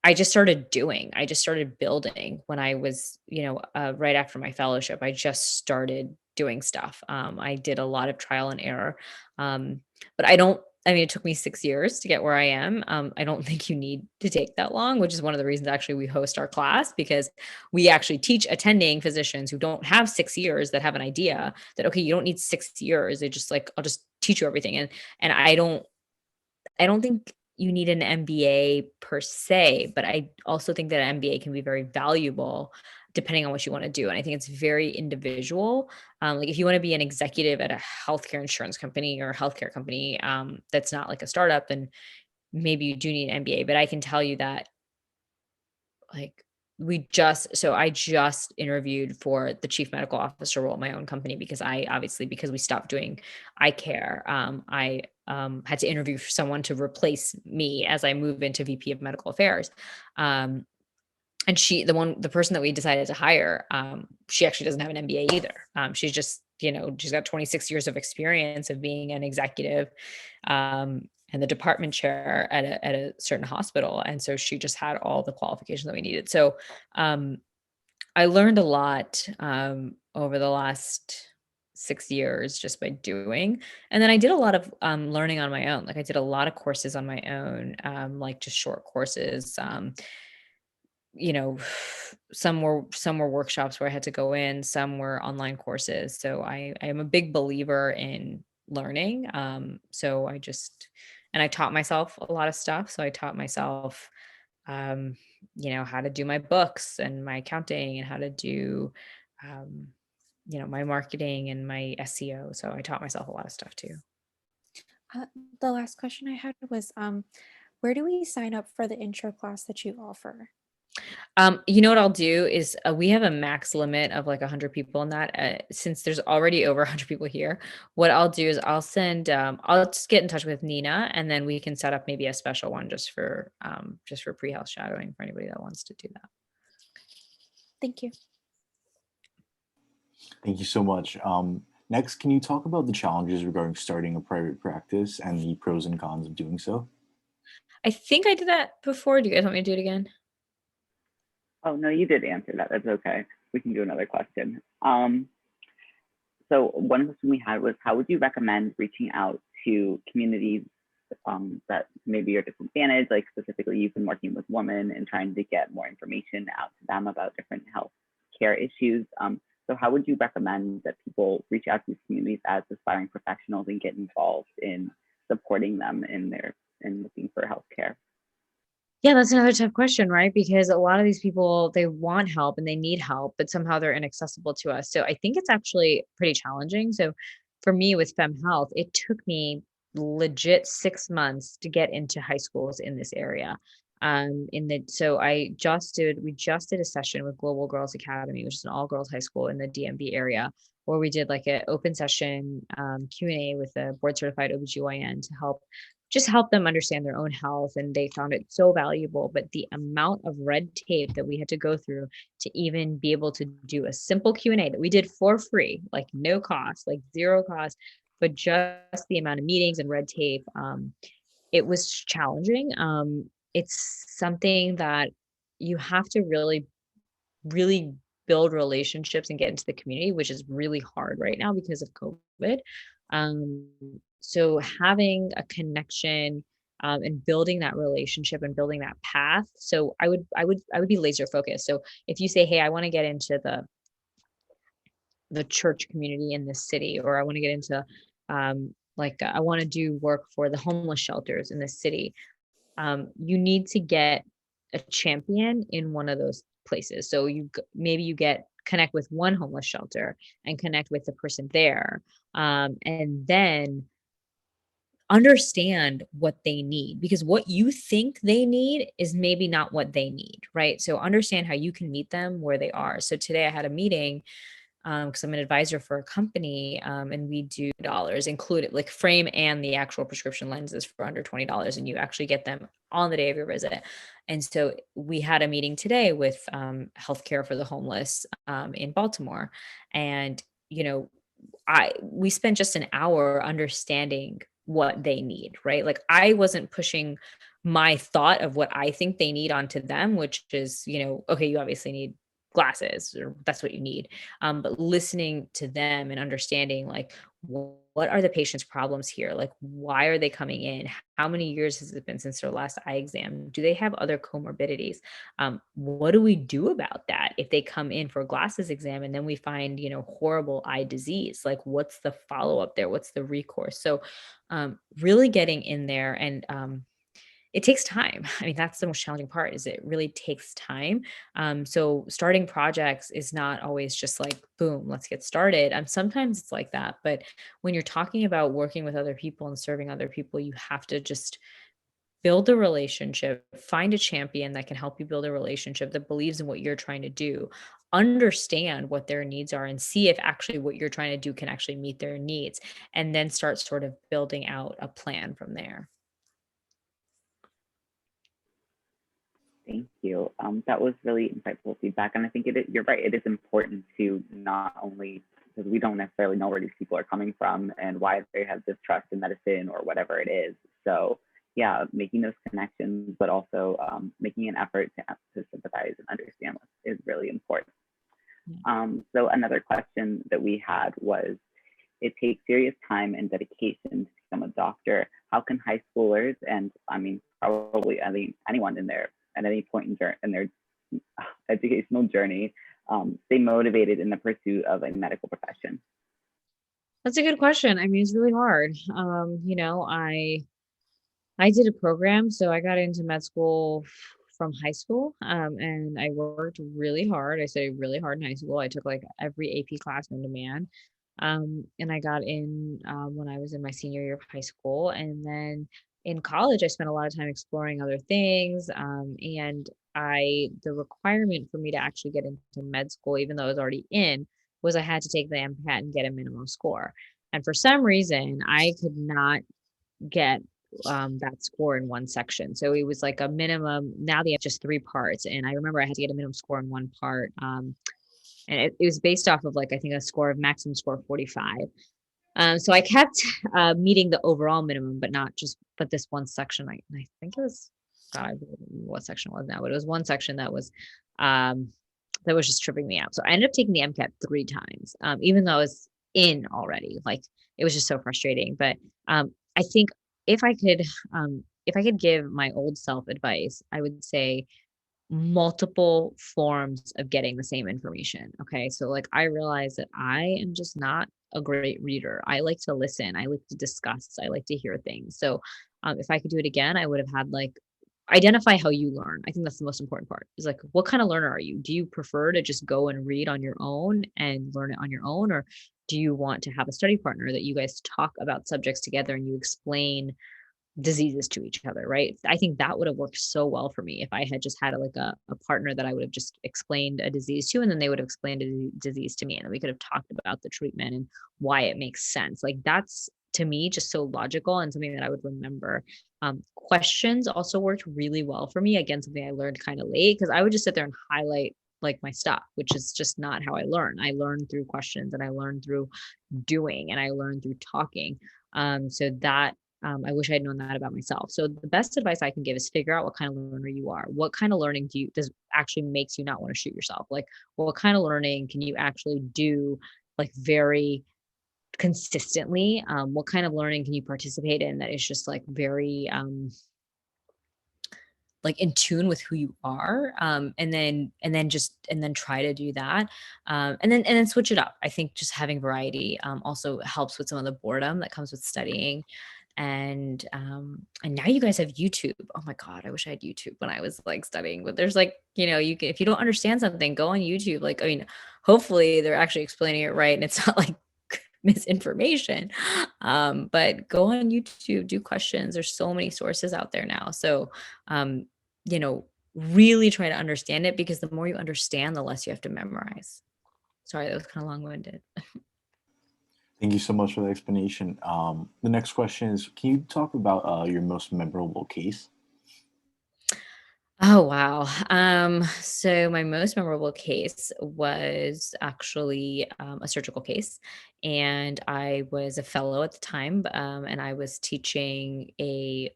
I just started doing. I just started building when I was, right after my fellowship. I just started doing stuff. I did a lot of trial and error, but I don't. I mean, it took me 6 years to get where I am. I don't think you need to take that long, which is one of the reasons actually we host our class, because we actually teach attending physicians who don't have 6 years that have an idea that, okay, you don't need 6 years. They just like, I'll just teach you everything. And I don't think you need an MBA per se, but I also think that an MBA can be very valuable depending on what you want to do. And I think it's very individual. Like if you want to be an executive at a healthcare insurance company or a healthcare company, that's not like a startup, then maybe you do need an MBA. But I can tell you that like I just interviewed for the chief medical officer role at my own company, because because we stopped doing eye care. I had to interview for someone to replace me as I move into VP of medical affairs. And the person that we decided to hire, she actually doesn't have an MBA either. She's just, she's got 26 years of experience of being an executive, and the department chair at a certain hospital. And so she just had all the qualifications that we needed. So I learned a lot over the last 6 years just by doing. And then I did a lot of learning on my own. Like I did a lot of courses on my own, like just short courses. You know, some were workshops where I had to go in, some were online courses. So I am a big believer in learning. And I taught myself a lot of stuff. So I taught myself, how to do my books and my accounting, and how to do, um, my marketing and my SEO. So I taught myself a lot of stuff too. The last question I had was, where do we sign up for the intro class that you offer? You know what I'll do is we have a max limit of like 100 people in that. Since there's already over 100 people here, what I'll do is I'll just get in touch with Nina, and then we can set up maybe a special one just for pre-health shadowing for anybody that wants to do that. Thank you. Thank you so much. Next, can you talk about the challenges regarding starting a private practice and the pros and cons of doing so? I think I did that before. Do you guys want me to do it again? Oh, no, you did answer that. That's okay. We can do another question. So one question we had was, how would you recommend reaching out to communities that maybe are disadvantaged? Like specifically, you've been working with women and trying to get more information out to them about different health care issues. So how would you recommend that people reach out to these communities as aspiring professionals and get involved in supporting them in looking for healthcare? Yeah, that's another tough question, right? Because a lot of these people, they want help and they need help, but somehow they're inaccessible to us. So I think it's actually pretty challenging. So for me with FemHealth, it took me legit 6 months to get into high schools in this area. So we just did a session with Global Girls Academy, which is an all girls high school in the DMV area, where we did like an open session Q&A with a board certified OBGYN to help just help them understand their own health, and they found it so valuable. But the amount of red tape that we had to go through to even be able to do a simple Q&A that we did for free, like no cost, like zero cost, but just the amount of meetings and red tape, it was challenging. It's something that you have to really build relationships and get into the community, which is really hard right now because of COVID. Um, so having a connection, and building that relationship and building that path. So I would be laser focused. So if you say, hey, I want to get into the church community in this city, or I want to get into, I want to do work for the homeless shelters in this city, you need to get a champion in one of those places. So maybe you connect with one homeless shelter and connect with the person there, and then understand what they need, because what you think they need is maybe not what they need, right? So understand how you can meet them where they are. So today I had a meeting, because I'm an advisor for a company, and we do dollars included, like frame and the actual prescription lenses for under $20, and you actually get them on the day of your visit. And so we had a meeting today with healthcare for the homeless, in Baltimore, and we spent just an hour understanding what they need, right? Like I wasn't pushing my thought of what I think they need onto them, which is, okay, you obviously need glasses, or that's what you need. But listening to them and understanding, like, what are the patient's problems here? Like, why are they coming in? How many years has it been since their last eye exam? Do they have other comorbidities? What do we do about that if they come in for a glasses exam and then we find, horrible eye disease? Like, what's the follow-up there? What's the recourse? So really getting in there, and it takes time. I mean, that's the most challenging part, is it really takes time. So starting projects is not always just like, boom, let's get started. Sometimes it's like that. But when you're talking about working with other people and serving other people, you have to just build a relationship, find a champion that can help you build a relationship that believes in what you're trying to do, understand what their needs are, and see if actually what you're trying to do can actually meet their needs, and then start sort of building out a plan from there. Thank you. That was really insightful feedback. And I think you're right. It is important to not only, because we don't necessarily know where these people are coming from and why they have distrust in medicine or whatever it is. So yeah, making those connections, but also making an effort to sympathize and understand is really important. So another question that we had was, it takes serious time and dedication to become a doctor. How can high schoolers, and I mean, probably anyone at any point in their educational journey, stay motivated in the pursuit of a medical profession? That's a good question. I mean, it's really hard. I did a program, so I got into med school from high school, and I worked really hard. I studied really hard in high school. I took like every AP class known to man, and I got in when I was in my senior year of high school, and then in college, I spent a lot of time exploring other things, and the requirement for me to actually get into med school, even though I was already in, was I had to take the MCAT and get a minimum score. And for some reason, I could not get that score in one section. So it was like a minimum. Now they have just 3 parts. And I remember I had to get a minimum score in one part. And it was based off of like, I think a maximum score of 45. So I kept meeting the overall minimum, but this one section, I think it was, God, I don't know what section it was now, but it was one section that was just tripping me out. So I ended up taking the MCAT 3 times, even though I was in already. Like, it was just so frustrating. But I think if I could give my old self advice, I would say multiple forms of getting the same information. Okay. So like, I realized that I am just not a great reader. I like to listen. I like to discuss. I like to hear things. So if I could do it again, I would have had identify how you learn. I think that's the most important part, is like, what kind of learner are you? Do you prefer to just go and read on your own and learn it on your own? Or do you want to have a study partner that you guys talk about subjects together and you explain diseases to each other, right? I think that would have worked so well for me if I had just had a partner that I would have just explained a disease to, and then they would have explained a disease to me, and then we could have talked about the treatment and why it makes sense. Like, that's, to me just so logical and something that I would remember. Questions also worked really well for me. Again, something I learned kind of late because I would just sit there and highlight like my stuff, which is just not how I learn. I learn through questions, and I learn through doing, and I learn through talking. So that I wish I'd known that about myself. So the best advice I can give is figure out what kind of learner you are. What kind of learning does actually makes you not want to shoot yourself? Like what kind of learning can you actually do like very consistently? What kind of learning can you participate in that is just like very like in tune with who you are, and then try to do that, and then switch it up. I think just having variety also helps with some of the boredom that comes with studying. And now you guys have YouTube. Oh my god, I wish I had YouTube when I was like studying. But there's like, you can, if you don't understand something, go on YouTube. Like, I mean, hopefully they're actually explaining it right and it's not like misinformation. But go on YouTube, do questions. There's so many sources out there now. So um really try to understand it, because the more you understand, the less you have to memorize. Sorry, that was kind of long-winded. Thank you so much for the explanation. The next question is, can you talk about your most memorable case? Oh, wow. So my most memorable case was actually a surgical case, and I was a fellow at the time, and I was teaching a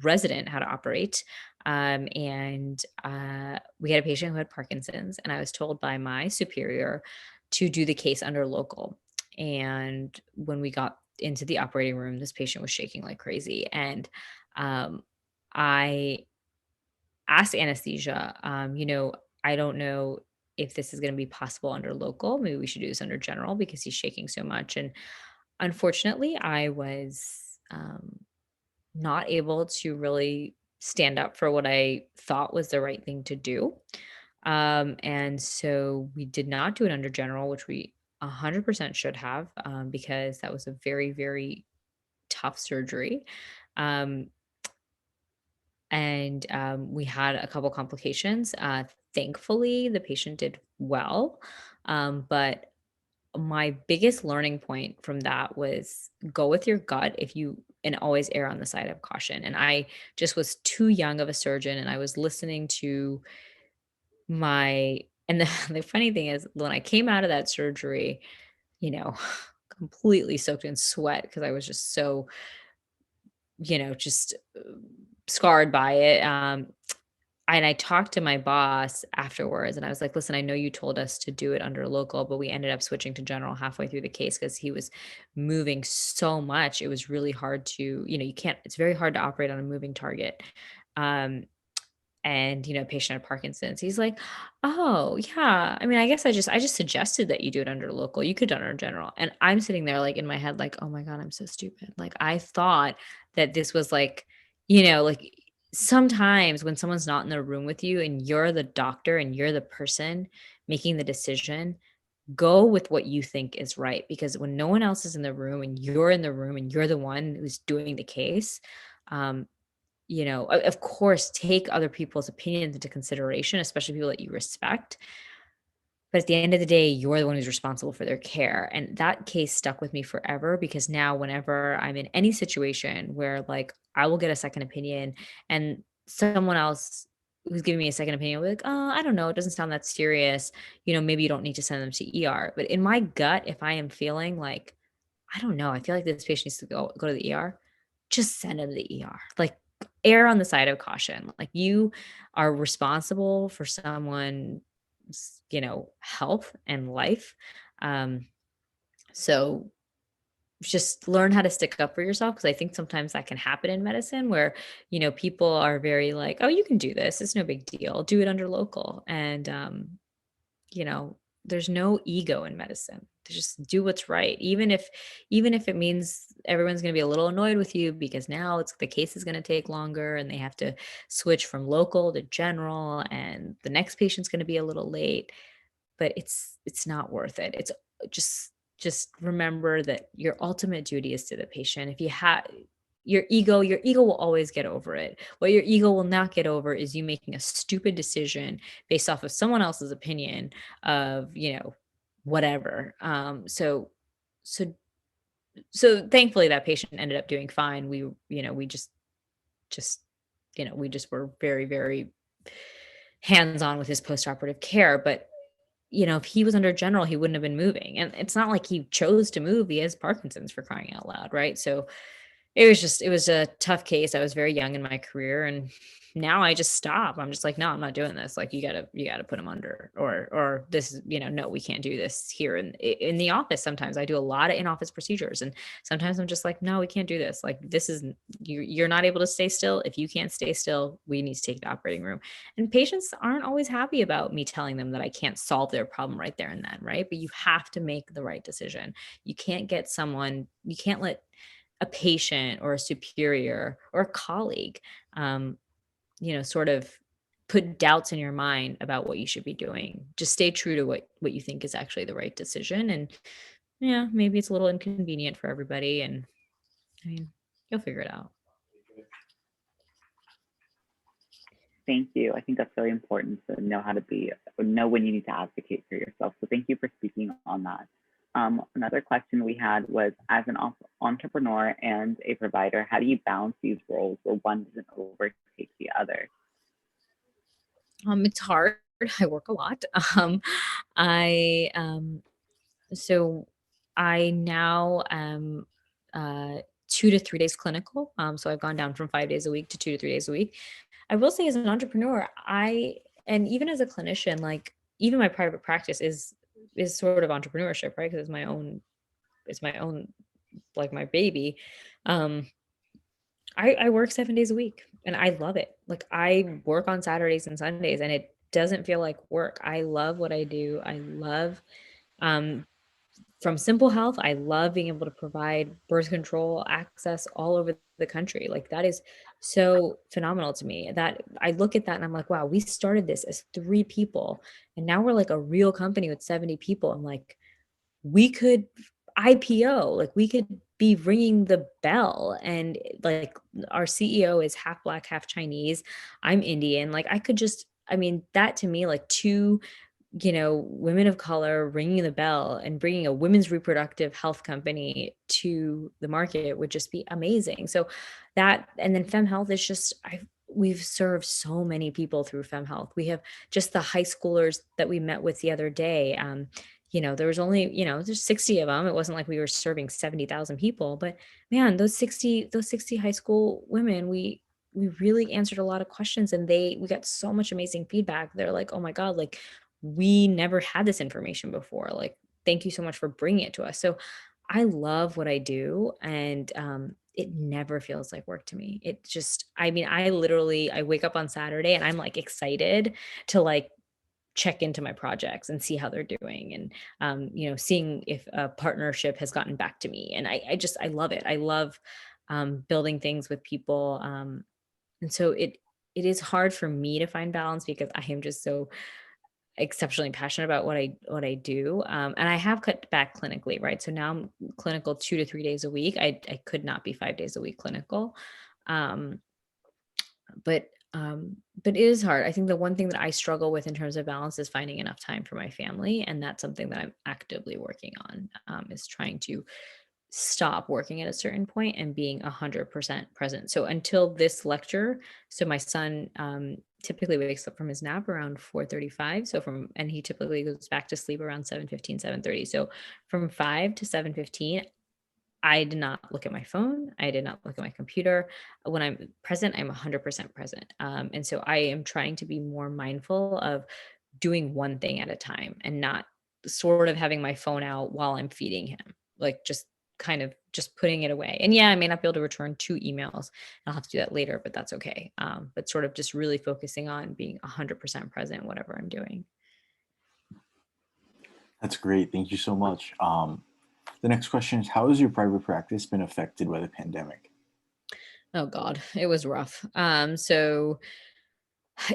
resident how to operate. And we had a patient who had Parkinson's, and I was told by my superior to do the case under local. And when we got into the operating room, this patient was shaking like crazy, and um, I asked anesthesia, I don't know if this is going to be possible under local. Maybe we should do this under general because he's shaking so much. And unfortunately, I was not able to really stand up for what I thought was the right thing to do. And so we did not do it under general, which we 100% should have, because that was a very, very tough surgery. Um, and we had a couple complications. Thankfully, the patient did well. But my biggest learning point from that was go with your gut and always err on the side of caution. And I just was too young of a surgeon, and I was listening to my, and the funny thing is, when I came out of that surgery, you know, completely soaked in sweat because I was just so, just scarred by it. And I talked to my boss afterwards, and I was like, listen, I know you told us to do it under local, but we ended up switching to general halfway through the case because he was moving so much. It was really hard to, it's very hard to operate on a moving target. Um, and patient had Parkinson's. He's like, oh yeah, I mean, I just suggested that you do it under local. You could do it under general. And I'm sitting there like in my head like, oh my god, I'm so stupid. Like I thought that this was like, like sometimes when someone's not in the room with you and you're the doctor and you're the person making the decision, go with what you think is right, because when no one else is in the room and you're in the room and you're the one who's doing the case, um of course, take other people's opinions into consideration, especially people that you respect. But at the end of the day, you're the one who's responsible for their care. And that case stuck with me forever, because now whenever I'm in any situation where like I will get a second opinion, and someone else who's giving me a second opinion will be like, oh, I don't know, it doesn't sound that serious. Maybe you don't need to send them to ER. But in my gut, if I am feeling like, I don't know, I feel like this patient needs to go to the ER, just send him to the ER. Like err on the side of caution. Like you are responsible for someone's, health and life. Um, so just learn how to stick up for yourself, because I think sometimes that can happen in medicine where, people are very like, oh, you can do this. It's no big deal. Do it under local. And you know there's no ego in medicine. To just do what's right, even if it means everyone's going to be a little annoyed with you because now the case is going to take longer and they have to switch from local to general and the next patient's going to be a little late. But it's not worth it. It's just remember that your ultimate duty is to the patient. If you have your ego will always get over it. What your ego will not get over is you making a stupid decision based off of someone else's opinion of, whatever. So so thankfully that patient ended up doing fine. We just were very, very hands-on with his postoperative care. But if he was under general, he wouldn't have been moving. And it's not like he chose to move. He has Parkinson's, for crying out loud, right? So it was a tough case. I was very young in my career, and now I just stop. I'm just like, no, I'm not doing this. Like, you gotta put him under, or this is, no, we can't do this here in the office. Sometimes I do a lot of in-office procedures, and sometimes I'm just like, no, we can't do this. Like, this is, you're not able to stay still. If you can't stay still, we need to take the operating room. And patients aren't always happy about me telling them that I can't solve their problem right there and then, right? But you have to make the right decision. You can't let a patient or a superior or a colleague, sort of put doubts in your mind about what you should be doing. Just stay true to what you think is actually the right decision. And yeah, maybe it's a little inconvenient for everybody. And I mean, you'll figure it out. Thank you. I think that's really important to know know when you need to advocate for yourself. So thank you for speaking on that. Another question we had was, as an entrepreneur and a provider, how do you balance these roles where one doesn't overtake the other? It's hard. I work a lot. So I now am 2 to 3 days clinical. So I've gone down from 5 days a week to 2 to 3 days a week. I will say, as an entrepreneur, and even as a clinician, like, even my private practice is sort of entrepreneurship, right? Because it's my own, like, my baby. I work 7 days a week, and I love it. Like, I work on Saturdays and Sundays, and it doesn't feel like work. I love what I do. I love, from Simple Health, I love being able to provide birth control access all over the country. Like, that is so phenomenal to me, that I look at that and I'm like, wow, we started this as 3 people, and now we're like a real company with 70 people. I'm like, we could IPO, like, we could be ringing the bell. And, like, our CEO is half Black, half Chinese. I'm Indian. Like, that to me, like, 2 women of color ringing the bell and bringing a women's reproductive health company to the market would just be amazing. So that, and then FemHealth is just, we've served so many people through FemHealth. We have just the high schoolers that we met with the other day. There was only, there's 60 of them. It wasn't like we were serving 70,000 people, but man, those 60 high school women, we really answered a lot of questions, and we got so much amazing feedback. They're like, oh my God, like, we never had this information before. Like, thank you so much for bringing it to us. So I love what I do, and it never feels like work to me. It just, I wake up on Saturday and I'm like excited to, like, check into my projects and see how they're doing, and seeing if a partnership has gotten back to me. And I love it. I love building things with people. And so it is hard for me to find balance, because I am just so exceptionally passionate about what I do. And I have cut back clinically, right? So now I'm clinical 2 to 3 days a week. I could not be 5 days a week clinical. But it is hard. I think the one thing that I struggle with in terms of balance is finding enough time for my family. And that's something that I'm actively working on, is trying to stop working at a certain point and being 100% present. So until this lecture, so my son typically wakes up from his nap around 4:35. And he typically goes back to sleep around 7:15, 7:30. So from 5 to 7:15, I did not look at my phone. I did not look at my computer. When I'm present, I'm 100% present. And so I am trying to be more mindful of doing one thing at a time, and not sort of having my phone out while I'm feeding him, like, just kind of just putting it away. And yeah, I may not be able to return 2 emails. I'll have to do that later, but that's okay. But sort of just really focusing on being 100% present, whatever I'm doing. That's great. Thank you so much. The next question is, how has your private practice been affected by the pandemic? Oh God, it was rough. So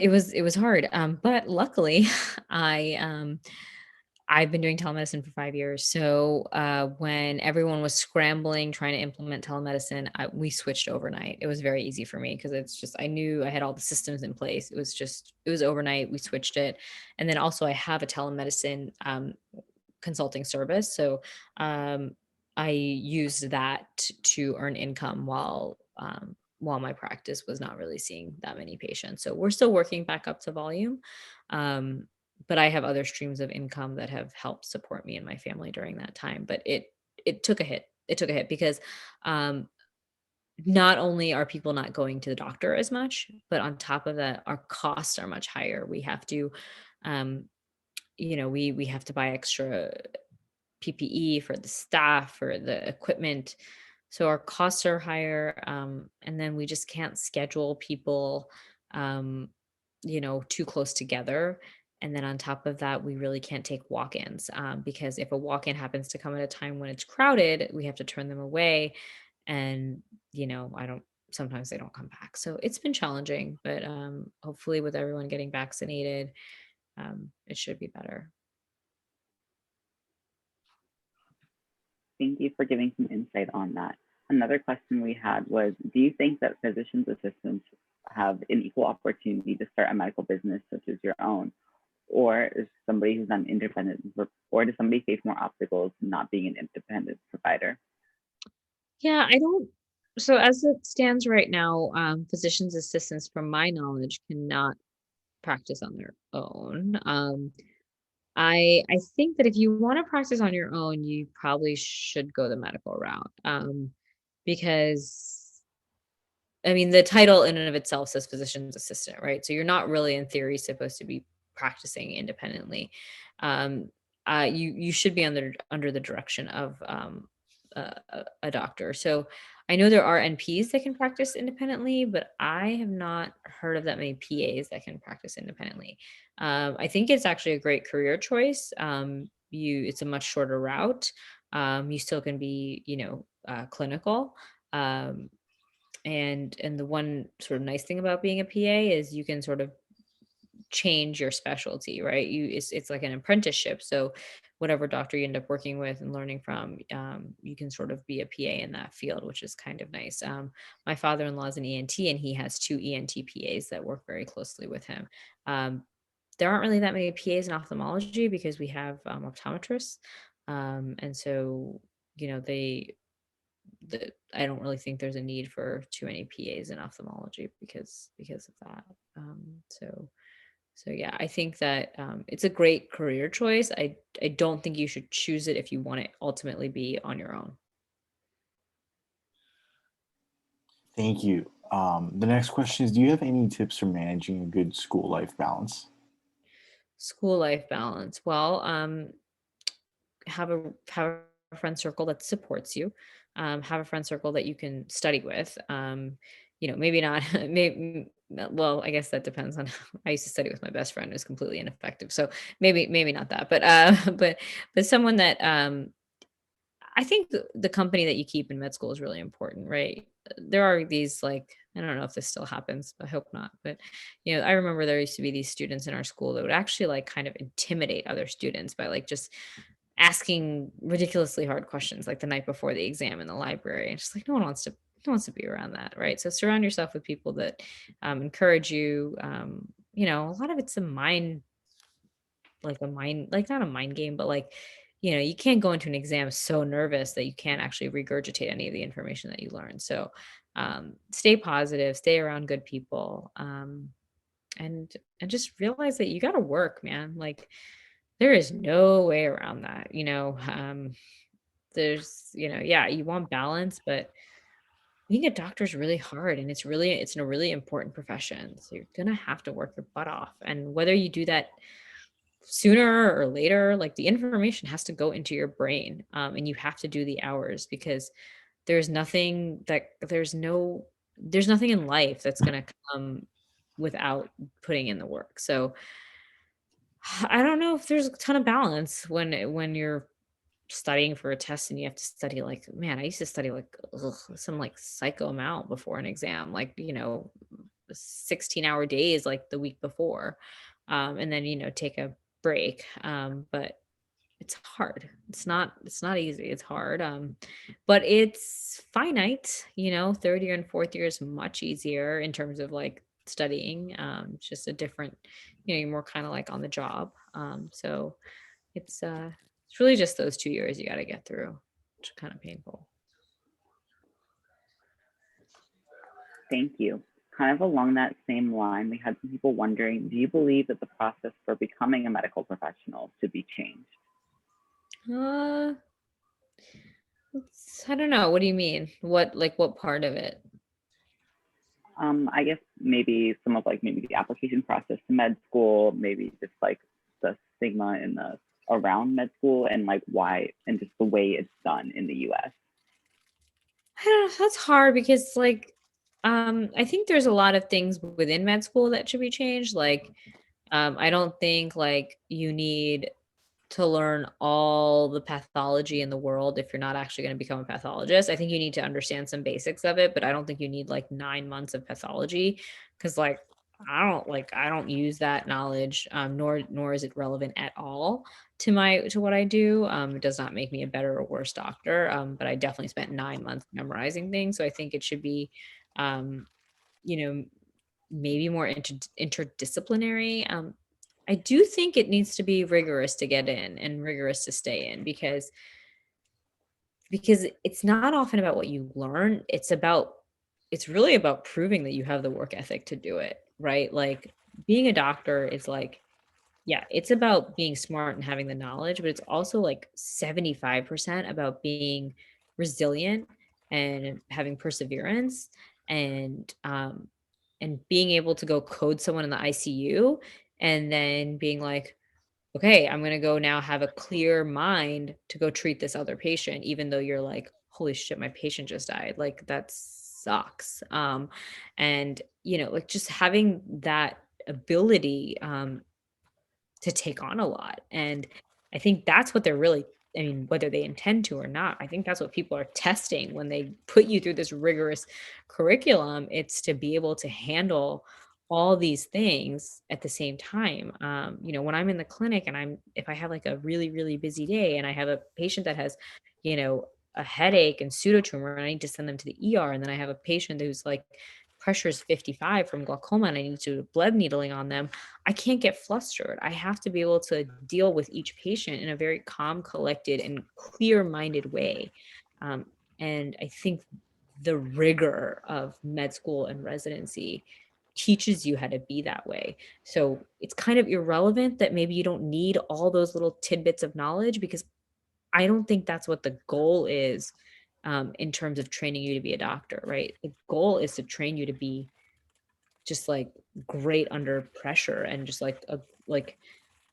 it was hard. But luckily I've been doing telemedicine for 5 years. So when everyone was scrambling, trying to implement telemedicine, we switched overnight. It was very easy for me, because it's just, I knew I had all the systems in place. It was overnight. We switched it. And then also I have a telemedicine consulting service. So I used that to earn income while my practice was not really seeing that many patients. So we're still working back up to volume. But I have other streams of income that have helped support me and my family during that time. But it took a hit. It took a hit because um, not only are people not going to the doctor as much, but on top of that, our costs are much higher. We have to, um, we have to buy extra PPE for the staff, for the equipment. So our costs are higher. And then we just can't schedule people, too close together. And then on top of that, we really can't take walk-ins because if a walk-in happens to come at a time when it's crowded, we have to turn them away. And, sometimes they don't come back. So it's been challenging, but hopefully with everyone getting vaccinated, it should be better. Thank you for giving some insight on that. Another question we had was, do you think that physician's assistants have an equal opportunity to start a medical business such as your own? Or is somebody who's not independent, or does somebody face more obstacles not being an independent provider? Yeah, I don't. So as it stands right now, physician's assistants, from my knowledge, cannot practice on their own. I think that if you want to practice on your own, you probably should go the medical route. Because I mean, the title in and of itself says physician's assistant, right? So you're not really, in theory, supposed to be practicing independently. Um, you should be under the direction of a doctor. So I know there are NPs that can practice independently, but I have not heard of that many PAs that can practice independently. I think it's actually a great career choice. It's a much shorter route. You still can be, clinical. Um, and the one sort of nice thing about being a PA is you can sort of change your specialty, right? It's like an apprenticeship. So whatever doctor you end up working with and learning from, you can sort of be a PA in that field, which is kind of nice. My father-in-law is an ENT, and he has 2 ENT PAs that work very closely with him. There aren't really that many PAs in ophthalmology because we have optometrists, and so I don't really think there's a need for too many PAs in ophthalmology because of that. So yeah, I think that it's a great career choice. I don't think you should choose it if you want to ultimately be on your own. Thank you. The next question is, do you have any tips for managing a good school life balance? School life balance. Well, have a friend circle that supports you. Have a friend circle that you can study with. Maybe not. Maybe well, I guess that depends on. I used to study with my best friend. It was completely ineffective. So maybe not that. But but someone that I think the company that you keep in med school is really important, right? There are these, like, I don't know if this still happens, I hope not. But, I remember there used to be these students in our school that would actually like kind of intimidate other students by like just asking ridiculously hard questions like the night before the exam in the library. And just like no one wants to be around that, right? So surround yourself with people that encourage you. A lot of it's like not a mind game, but like, you can't go into an exam so nervous that you can't actually regurgitate any of the information that you learn. So stay positive, stay around good people, and just realize that you got to work, man. Like there is no way around that. There's, yeah, you want balance, but being a doctor is really hard, and it's a really important profession. So you're gonna have to work your butt off, and whether you do that sooner or later, like the information has to go into your brain, and you have to do the hours because there's nothing in life that's going to come without putting in the work. So I don't know if there's a ton of balance when you're studying for a test and you have to study, like, man, I used to study like some like psycho amount before an exam, like 16-hour days like the week before, and then take a break. But it's hard. It's not easy. It's hard. But it's finite. Third year and fourth year is much easier in terms of like studying. It's just a different, you're more kind of like on the job. So it's really just those 2 years you got to get through. which is kind of painful. Thank you. Kind of along that same line, we had some people wondering, do you believe that the process for becoming a medical professional should be changed? I don't know. What do you mean? What part of it? I guess maybe some of maybe the application process to med school, maybe just the stigma in the around med school and why and just the way it's done in the US. I don't know. That's hard because I think there's a lot of things within med school that should be changed. I don't think you need to learn all the pathology in the world if you're not actually going to become a pathologist. I think you need to understand some basics of it, but I don't think you need 9 months of pathology because I don't use that knowledge, nor is it relevant at all to what I do. It does not make me a better or worse doctor, but I definitely spent 9 months memorizing things. So I think it should be, you know, maybe more interdisciplinary. I do think it needs to be rigorous to get in and rigorous to stay in because it's not often about what you learn. It's really about proving that you have the work ethic to do it, right? Being a doctor is yeah, it's about being smart and having the knowledge, but it's also 75% about being resilient and having perseverance and being able to go code someone in the ICU and then being okay, I'm going to go now have a clear mind to go treat this other patient, even though you're holy shit, my patient just died. That sucks. And, just having that ability to take on a lot. And I think that's what they're really, I mean, whether they intend to or not, I think that's what people are testing when they put you through this rigorous curriculum. It's to be able to handle all these things at the same time. When I'm in the clinic and if I have a really, really busy day and I have a patient that has, a headache and pseudotumor and I need to send them to the ER. And then I have a patient who's pressure is 55 from glaucoma and I need to do blood needling on them. I can't get flustered. I have to be able to deal with each patient in a very calm, collected, and clear-minded way. And I think the rigor of med school and residency teaches you how to be that way. So it's kind of irrelevant that maybe you don't need all those little tidbits of knowledge because I don't think that's what the goal is in terms of training you to be a doctor, right? The goal is to train you to be just great under pressure and just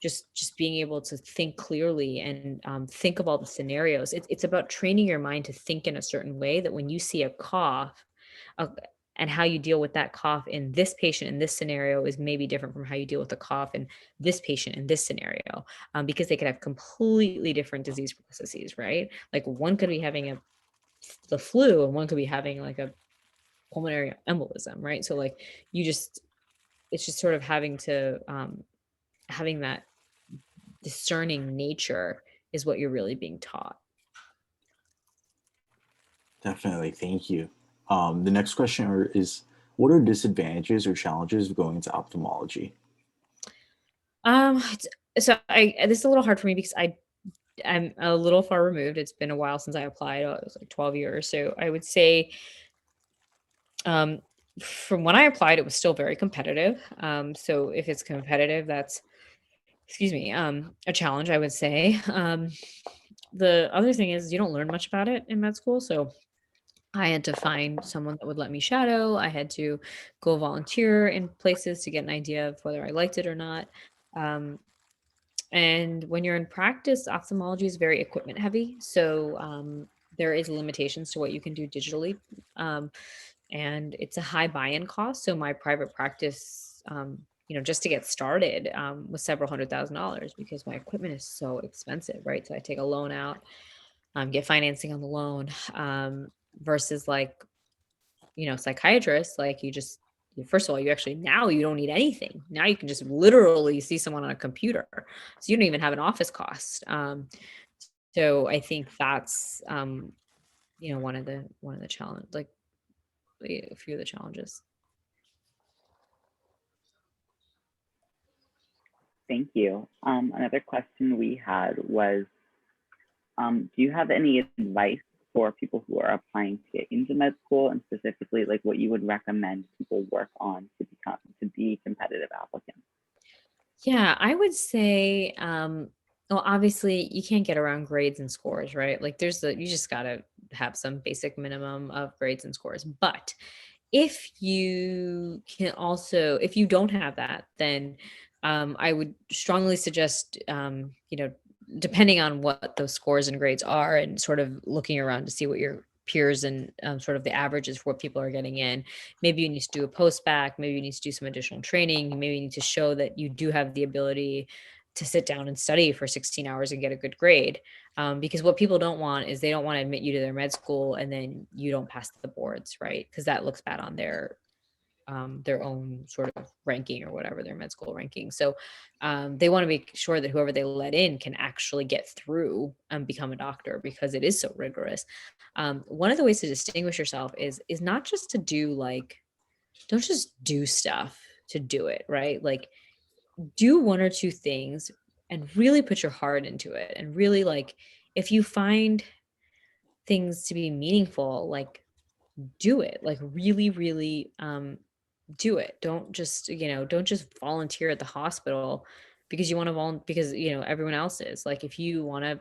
just being able to think clearly and think of all the scenarios. It's about training your mind to think in a certain way that when you see a cough and how you deal with that cough in this patient in this scenario is maybe different from how you deal with the cough in this patient in this scenario, because they could have completely different disease processes, right? One could be having the flu and one could be having a pulmonary embolism, right? So it's just sort of having that discerning nature is what you're really being taught. Definitely. Thank you. The next question is, what are disadvantages or challenges of going into ophthalmology? This is a little hard for me because I'm a little far removed. It's been a while since I applied. It was 12 years. So I would say from when I applied, it was still very competitive. So if it's competitive, that's, a challenge, I would say. The other thing is you don't learn much about it in med school. So I had to find someone that would let me shadow. I had to go volunteer in places to get an idea of whether I liked it or not. And when you're in practice, ophthalmology is very equipment heavy. So there is limitations to what you can do digitally. And it's a high buy-in cost. So my private practice, just to get started was several $100,000 because my equipment is so expensive, right? So I take a loan out, get financing on the loan versus psychiatrists, first of all, now you don't need anything. Now you can just literally see someone on a computer. So you don't even have an office cost. So I think that's, one of the challenge, a few of the challenges. Thank you. Another question we had was, Do you have any advice for people who are applying to get into med school, and specifically like what you would recommend people work on to be competitive applicants? Yeah, I would say, well, obviously you can't get around grades and scores, right? Like you just gotta have some basic minimum of grades and scores. But if you if you don't have that, then I would strongly suggest, depending on what those scores and grades are, and sort of looking around to see what your peers and sort of the averages for what people are getting in. Maybe you need to do a post back, maybe you need to do some additional training, maybe you need to show that you do have the ability to sit down and study for 16 hours and get a good grade. Because what people don't want is they don't want to admit you to their med school and then you don't pass the boards, right? Because that looks bad on their own sort of ranking or whatever, their med school ranking. So they want to make sure that whoever they let in can actually get through and become a doctor, because it is so rigorous. One of the ways to distinguish yourself is not just to do don't just do stuff to do it, right? Like, do one or two things and really put your heart into it. And really, like, if you find things to be meaningful, like, do it, like, really, really do it. Don't just volunteer at the hospital because you want to because everyone else is. Like, if you want to,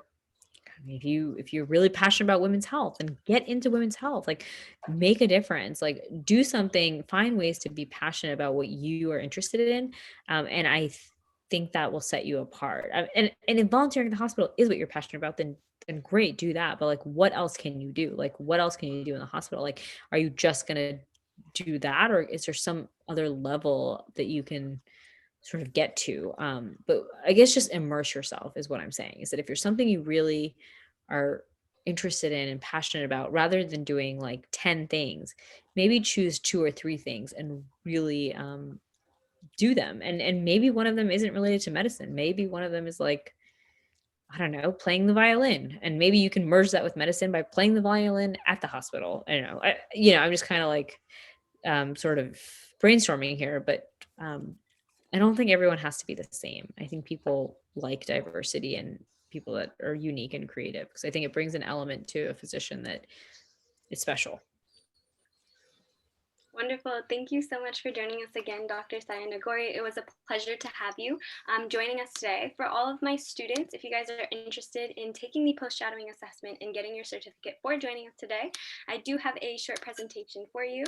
if you're really passionate about women's health, then get into women's health. Like, make a difference. Like, do something. Find ways to be passionate about what you are interested in, and I think that will set you apart. And if volunteering at the hospital is what you're passionate about, then great, do that. But like, what else can you do? Like, what else can you do in the hospital? Like, are you just gonna do that, or is there some other level that you can sort of get to? But I guess just immerse yourself is what I'm saying, is that if you're something you really are interested in and passionate about, rather than doing like 10 things, maybe choose 2 or 3 things and really do them. And maybe one of them isn't related to medicine. Maybe one of them is like, I don't know, playing the violin, and maybe you can merge that with medicine by playing the violin at the hospital. I don't know. I'm just kind of like sort of brainstorming here, but I don't think everyone has to be the same. I think people like diversity and people that are unique and creative, because I think it brings an element to a physician that is special. Wonderful. Thank you so much for joining us again, Dr. Saya Nagori. It was a pleasure to have you joining us today. For all of my students, if you guys are interested in taking the post-shadowing assessment and getting your certificate for joining us today, I do have a short presentation for you.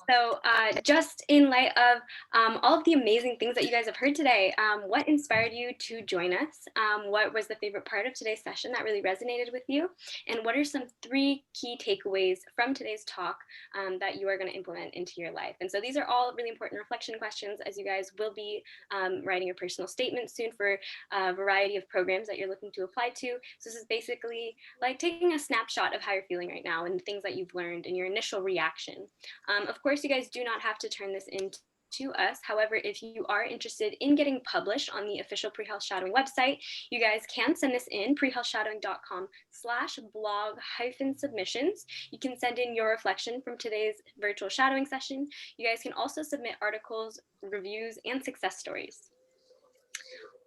So just in light of all of the amazing things that you guys have heard today, what inspired you to join us? What was the favorite part of today's session that really resonated with you? And what are some 3 key takeaways from today's talk that you are going to implement into your life? And so these are all really important reflection questions, as you guys will be writing a personal statement soon for a variety of programs that you're looking to apply to. So this is basically like taking a snapshot of how you're feeling right now and the things that you've learned and your initial reaction. Of course, you guys do not have to turn this into us. However, if you are interested in getting published on the official Pre-Health Shadowing website, you guys can send this in prehealthshadowing.com/blog-submissions. You can send in your reflection from today's virtual shadowing session. You guys can also submit articles, reviews, and success stories.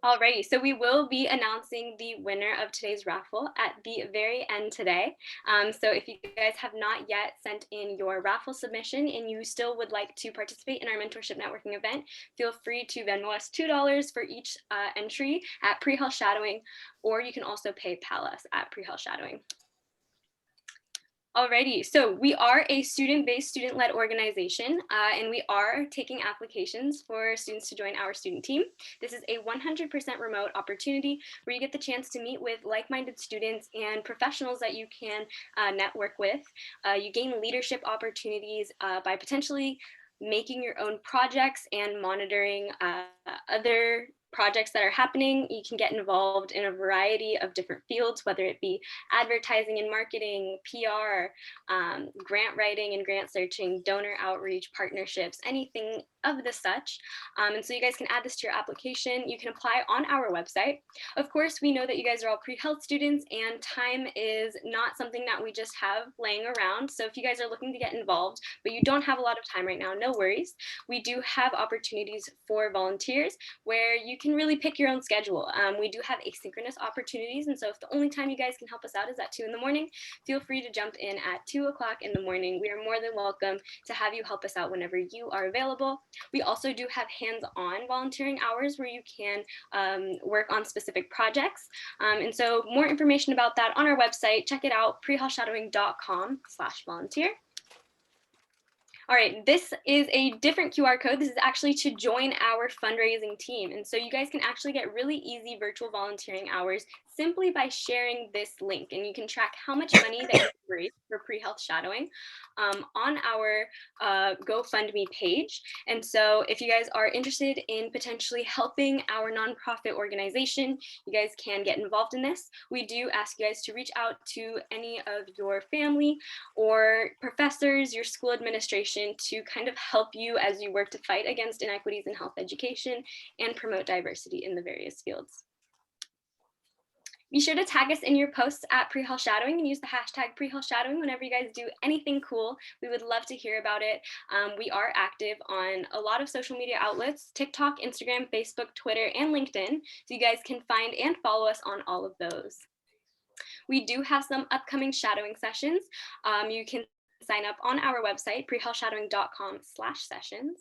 Alrighty, so we will be announcing the winner of today's raffle at the very end today. So if you guys have not yet sent in your raffle submission and you still would like to participate in our mentorship networking event, feel free to Venmo us $2 for each entry at Pre-Health Shadowing, or you can also PayPal us at Pre-Health Shadowing. Alrighty, so we are a student-based, student-led organization, and we are taking applications for students to join our student team. This is a 100% remote opportunity where you get the chance to meet with like-minded students and professionals that you can network with. You gain leadership opportunities by potentially making your own projects and monitoring other projects that are happening. You can get involved in a variety of different fields, whether it be advertising and marketing, PR, grant writing and grant searching, donor outreach, partnerships, anything of the such. And so you guys can add this to your application. You can apply on our website. Of course, we know that you guys are all pre-health students and time is not something that we just have laying around. So if you guys are looking to get involved, but you don't have a lot of time right now, no worries. We do have opportunities for volunteers where you can can really pick your own schedule. We do have asynchronous opportunities, and so if the only time you guys can help us out is at 2 in the morning, feel free to jump in at 2 o'clock in the morning. We are more than welcome to have you help us out whenever you are available. We also do have hands-on volunteering hours where you can work on specific projects. And so more information about that on our website. Check it out, prehealthshadowing.com/volunteer. All right, this is a different QR code. This is actually to join our fundraising team. And so you guys can actually get really easy virtual volunteering hours simply by sharing this link. And you can track how much money that you raise for pre-health shadowing on our GoFundMe page. And so if you guys are interested in potentially helping our nonprofit organization, you guys can get involved in this. We do ask you guys to reach out to any of your family or professors, your school administration, to kind of help you as you work to fight against inequities in health education and promote diversity in the various fields. Be sure to tag us in your posts at pre-health shadowing and use the hashtag pre-health shadowing whenever you guys do anything cool. We would love to hear about it. We are active on a lot of social media outlets: TikTok, Instagram, Facebook, Twitter, and LinkedIn. So you guys can find and follow us on all of those. We do have some upcoming shadowing sessions. You can sign up on our website, prehealthshadowing.com/sessions.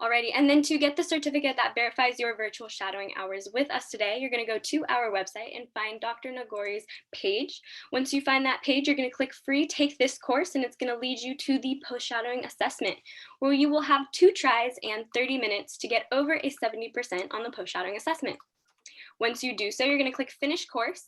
Alrighty, and then to get the certificate that verifies your virtual shadowing hours with us today, you're going to go to our website and find Dr. Nagori's page. Once you find that page, you're going to click free, take this course, and it's going to lead you to the post-shadowing assessment, where you will have 2 tries and 30 minutes to get over a 70% on the post-shadowing assessment. Once you do so, you're going to click Finish Course.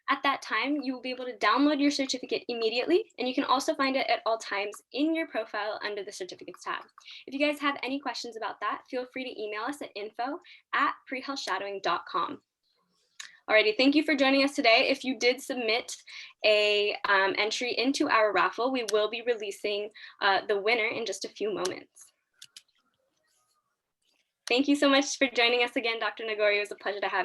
At that time, you will be able to download your certificate immediately, and you can also find it at all times in your profile under the Certificates tab. If you guys have any questions about that, feel free to email us at info@prehealthshadowing.com. Alrighty, thank you for joining us today. If you did submit a entry into our raffle, we will be releasing the winner in just a few moments. Thank you so much for joining us again, Dr. Nagori. It was a pleasure to have you.